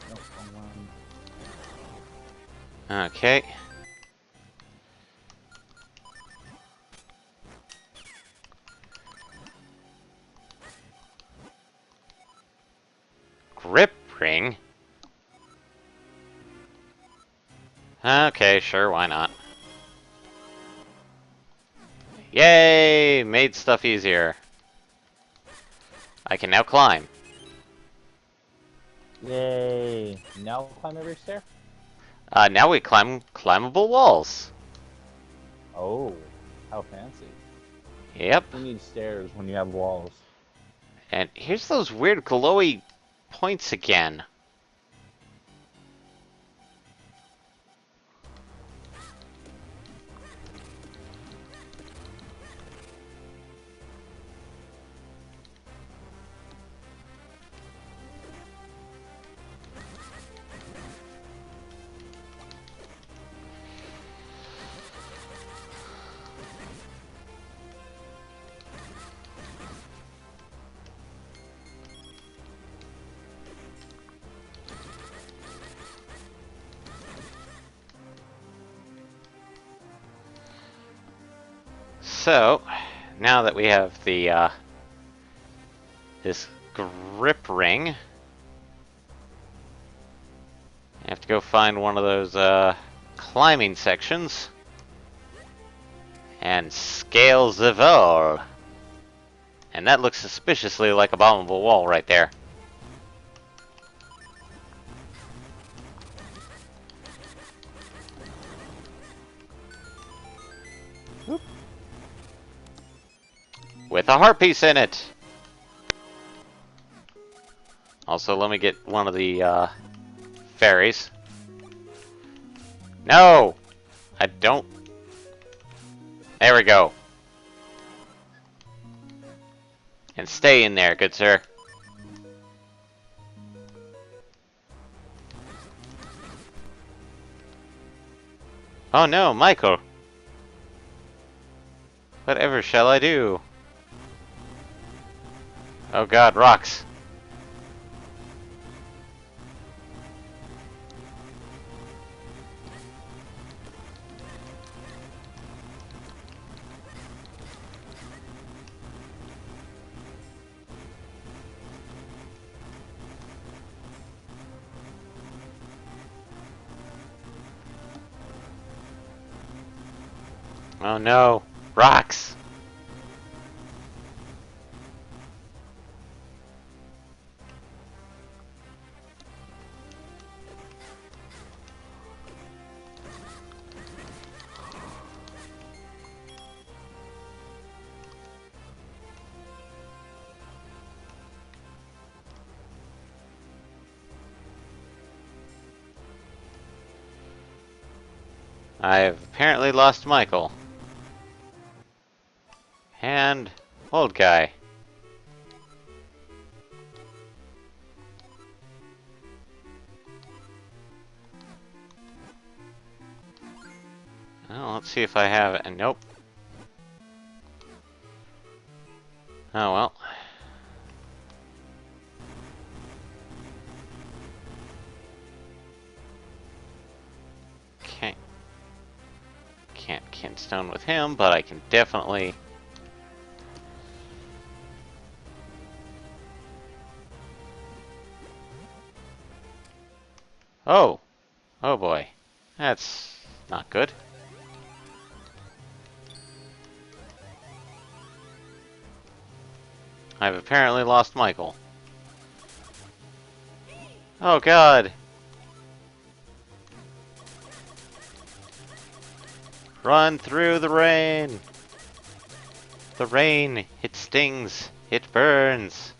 Nope, wrong one. Okay. Grip ring? Okay, sure, why not? Yay! Made stuff easier. I can now climb. Yay. Now climb every stair? Now we climb climbable walls. Oh, how fancy. Yep. You need stairs when you have walls. And here's those weird glowy points again. So, now that we have the, this grip ring, I have to go find one of those, climbing sections. And scale the wall. And that looks suspiciously like a bombable wall right there. Whoop. With a heart piece in it. Also, let me get one of the fairies. No! I don't. There we go. And stay in there, good sir. Oh no, Michael. Whatever shall I do? Oh god, rocks. Oh no, rocks. I have apparently lost Michael. And old guy. Well, let's see if I have it. Nope. Oh well. Can't Kintstone with him, but I can definitely. Oh! Oh boy. That's not good. I've apparently lost Michael. Oh god! Run through the rain! The rain, it stings, it burns.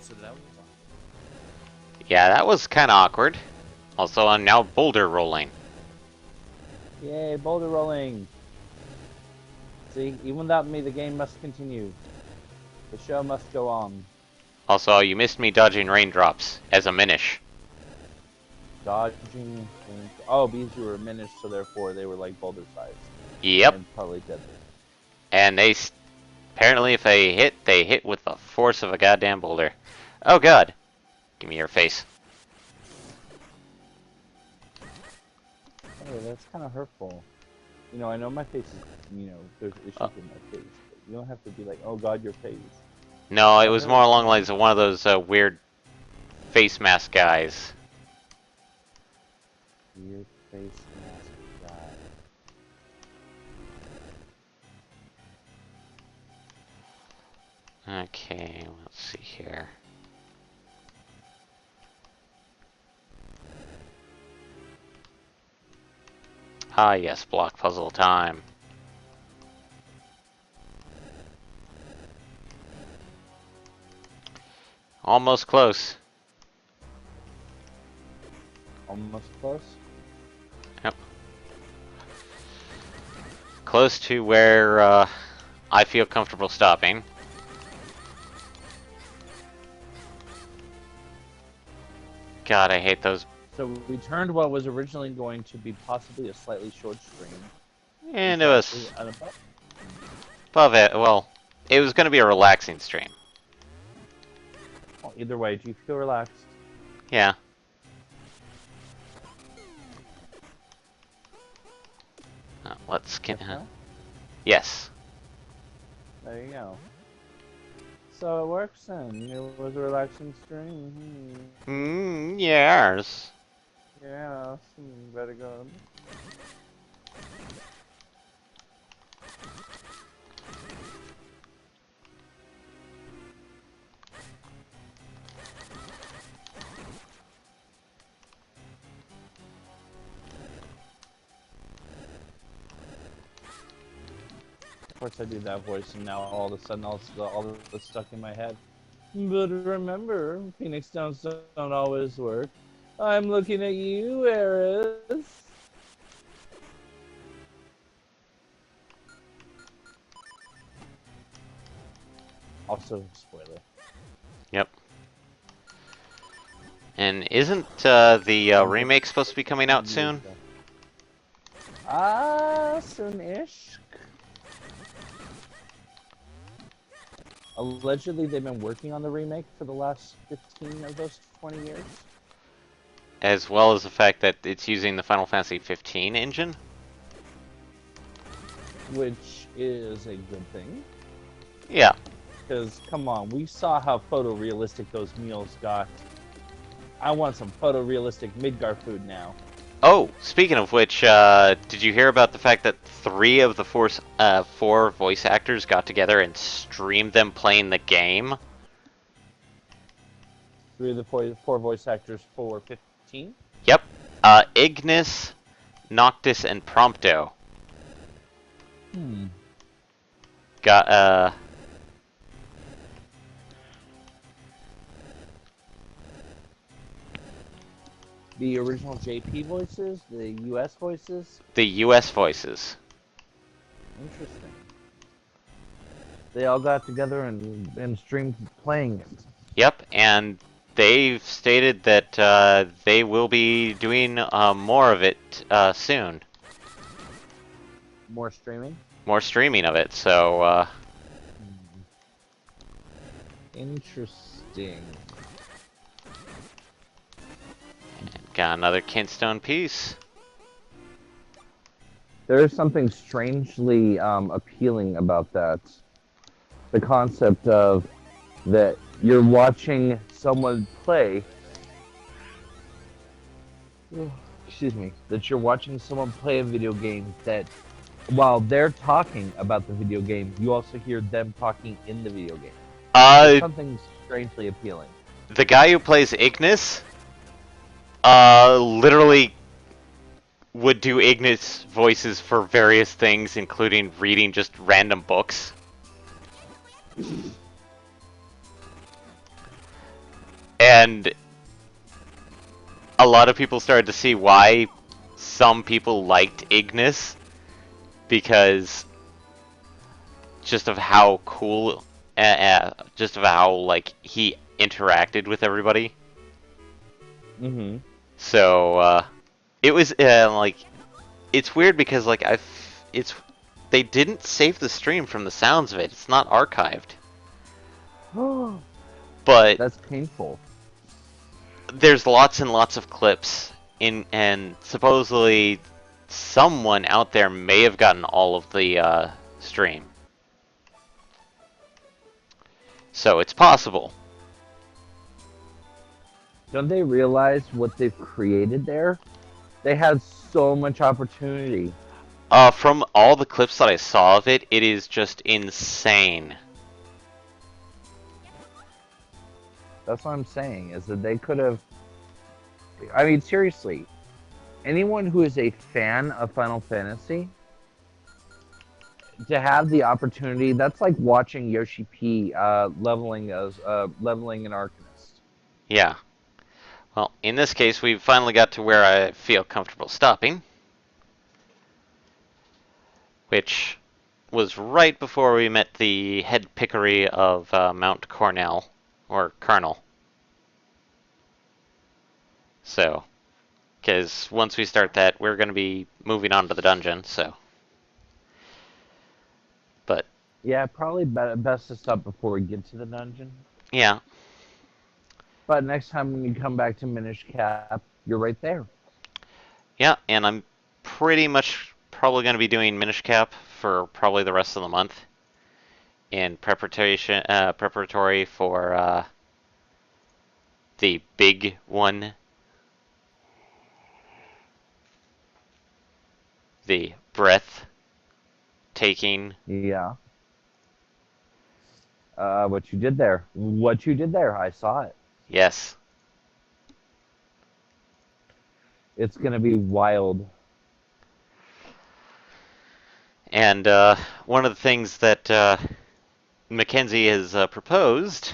So that was Yeah, that was kinda awkward. Also, I'm now boulder rolling. Yay, boulder rolling. See, even without me, the game must continue. The show must go on. Also, you missed me dodging raindrops as a Minish. Dodging. Oh, because you were diminished, so therefore they were like boulder sized. Yep. And probably deadly. And apparently if they hit with the force of a goddamn boulder. Oh god. Give me your face. Hey, that's kind of hurtful. You know, I know my face is, you know, there's issues with my face, but you don't have to be like, oh god, your face. No, it That was more hurts. along the lines of one of those weird face mask guys. Weird face mask guy. Okay, let's see here. Ah yes, block puzzle time. Almost close. Almost close. Yep. Close to where I feel comfortable stopping. God, I hate those. So we turned what was originally going to be possibly a slightly short stream. And it was An above. above it. Well, it was going to be a relaxing stream. Well, either way, do you feel relaxed? Yeah. Let's get. Yes, no? Yes. There you go. So it works then. It was a relaxing stream. Yes. Yeah, better go. Of course I do that voice, and now all of a sudden all that's stuck in my head. But remember, Phoenix Downs don't always work. I'm looking at you, Eris. Also, spoiler. Yep. And isn't the remake supposed to be coming out soon? Soon-ish. Allegedly, they've been working on the remake for the last 15 of those 20 years. As well as the fact that it's using the Final Fantasy 15 engine? Which is a good thing. Yeah. Because, come on, we saw how photorealistic those meals got. I want some photorealistic Midgar food now. Oh, speaking of which, did you hear about the fact that 3 of the 4 voice actors got together and streamed them playing the game? 3 of the 4 voice actors for 15? Yep. Ignis, Noctis, and Prompto. Got, The original JP voices, the US voices? the US voices. Interesting. They all got together and streamed playing it. Yep, and they've stated that they will be doing more of it soon. More streaming. More streaming of it, so Interesting. got another Kintstone piece. There is something strangely appealing about that. The concept of that you're watching someone play. Excuse me. That you're watching someone play a video game that, while they're talking about the video game, you also hear them talking in the video game. There's something strangely appealing. The guy who plays Ignis, literally would do Ignis voices for various things, including reading just random books. And a lot of people started to see why some people liked Ignis, because just of how cool, just of how, like, he interacted with everybody. Mm-hmm. So, it was, like, it's weird because, like, they didn't save the stream from the sounds of it. It's not archived. But that's painful. There's lots and lots of clips and supposedly someone out there may have gotten all of the stream. So it's possible. Don't they realize what they've created there? They had so much opportunity. From all the clips that I saw of it, it is just insane. That's what I'm saying, is that they could have... I mean, seriously, anyone who is a fan of Final Fantasy, to have the opportunity, that's like watching Yoshi P leveling an Arcanist. Yeah. Well, in this case, we finally got to where I feel comfortable stopping. Which was right before we met the head pickery of Mount Cornell, or Colonel. So, because once we start that, we're going to be moving on to the dungeon, so. But. Yeah, probably best to stop before we get to the dungeon. Yeah. But next time when you come back to Minish Cap, you're right there. Yeah, and I'm pretty much probably going to be doing Minish Cap for probably the rest of the month. In preparatory for the big one. The breath taking. Yeah. What you did there. What you did there. I saw it. Yes. It's going to be wild. And one of the things that Mackenzie has proposed,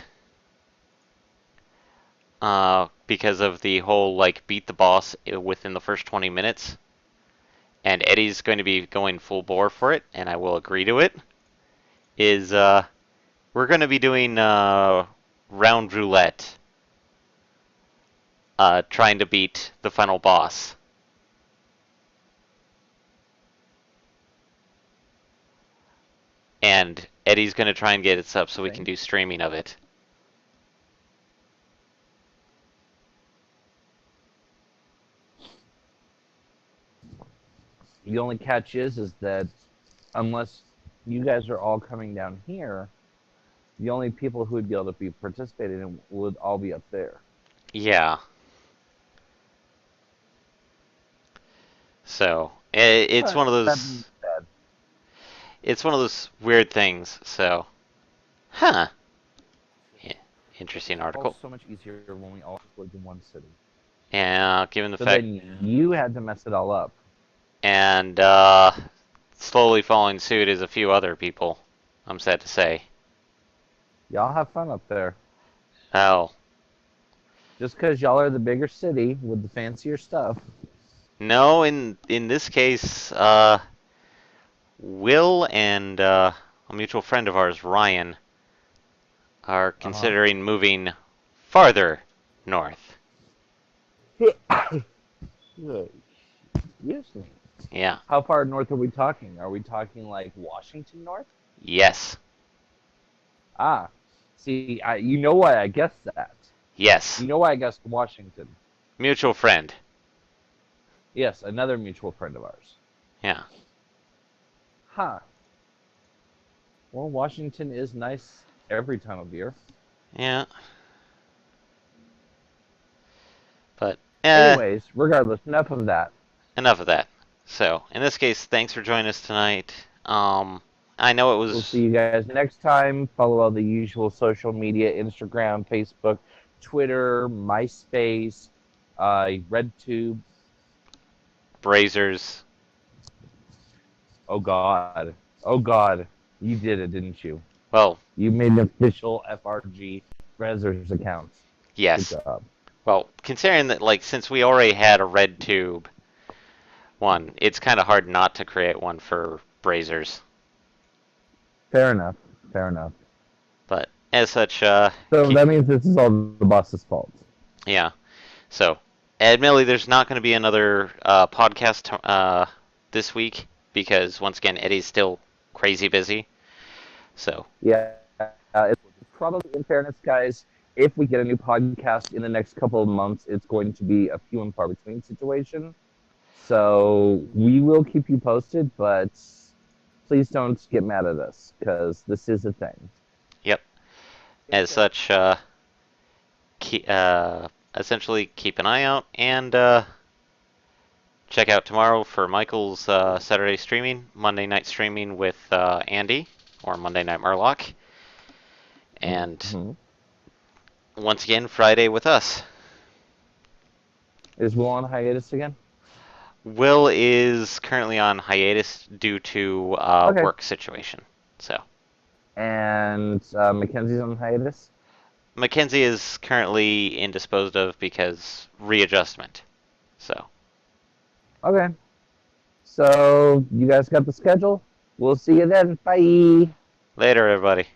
because of the whole, like, beat the boss within the first 20 minutes, and Eddie's going to be going full bore for it, and I will agree to it, is we're going to be doing round roulette, trying to beat the final boss. And Eddie's going to try and get it up so we can do streaming of it. The only catch is that unless you guys are all coming down here, the only people who would be able to be participating in would all be up there. Yeah. So, it's one of those... It's one of those weird things, so... Huh. Yeah, interesting article. It's so much easier when we all lived in one city. Yeah, given the fact... Then you had to mess it all up. And, slowly following suit is a few other people, I'm sad to say. Y'all have fun up there. Oh. Just because y'all are the bigger city with the fancier stuff. No, in this case, Will and a mutual friend of ours, Ryan, are Uh-huh. considering moving farther north. Yes. Yeah. How far north are we talking? Are we talking like Washington north? Yes. Ah, see, you know why I guessed that. Yes. You know why I guessed Washington. Mutual friend. Yes, another mutual friend of ours. Yeah. Huh. Well, Washington is nice every time of year. Yeah. But, Anyways, regardless, enough of that. enough of that. So, in this case, thanks for joining us tonight. I know it We'll was see you guys next time. Follow all the usual social media: Instagram, Facebook, Twitter, MySpace, RedTube. Brazers. Oh God. Oh God. You did it, didn't you? Well, You made an official FRG Rezzers account. Good yes. job. Well, considering that, like, since we already had a red tube one, it's kind of hard not to create one for Brazers. Fair enough. Fair enough. But as such, So that means this is all the boss's fault. yeah. So, admittedly, there's not going to be another podcast this week because once again, Eddie's still crazy busy. So, Yeah. It's probably, in fairness, guys, if we get a new podcast in the next couple of months, it's going to be a few and far between situation. So we will keep you posted, but please don't get mad at us because this is a thing. yep. As such, essentially keep an eye out and check out tomorrow for Michael's Saturday streaming, Monday night streaming with Andy or Monday Night Murloc, and once again Friday with us. Is Will on hiatus again? Will is currently on hiatus due to work situation. So, And Mackenzie's on hiatus? Mackenzie is currently indisposed of because readjustment. So, Okay. So you guys got the schedule? We'll see you then. Bye. later, everybody.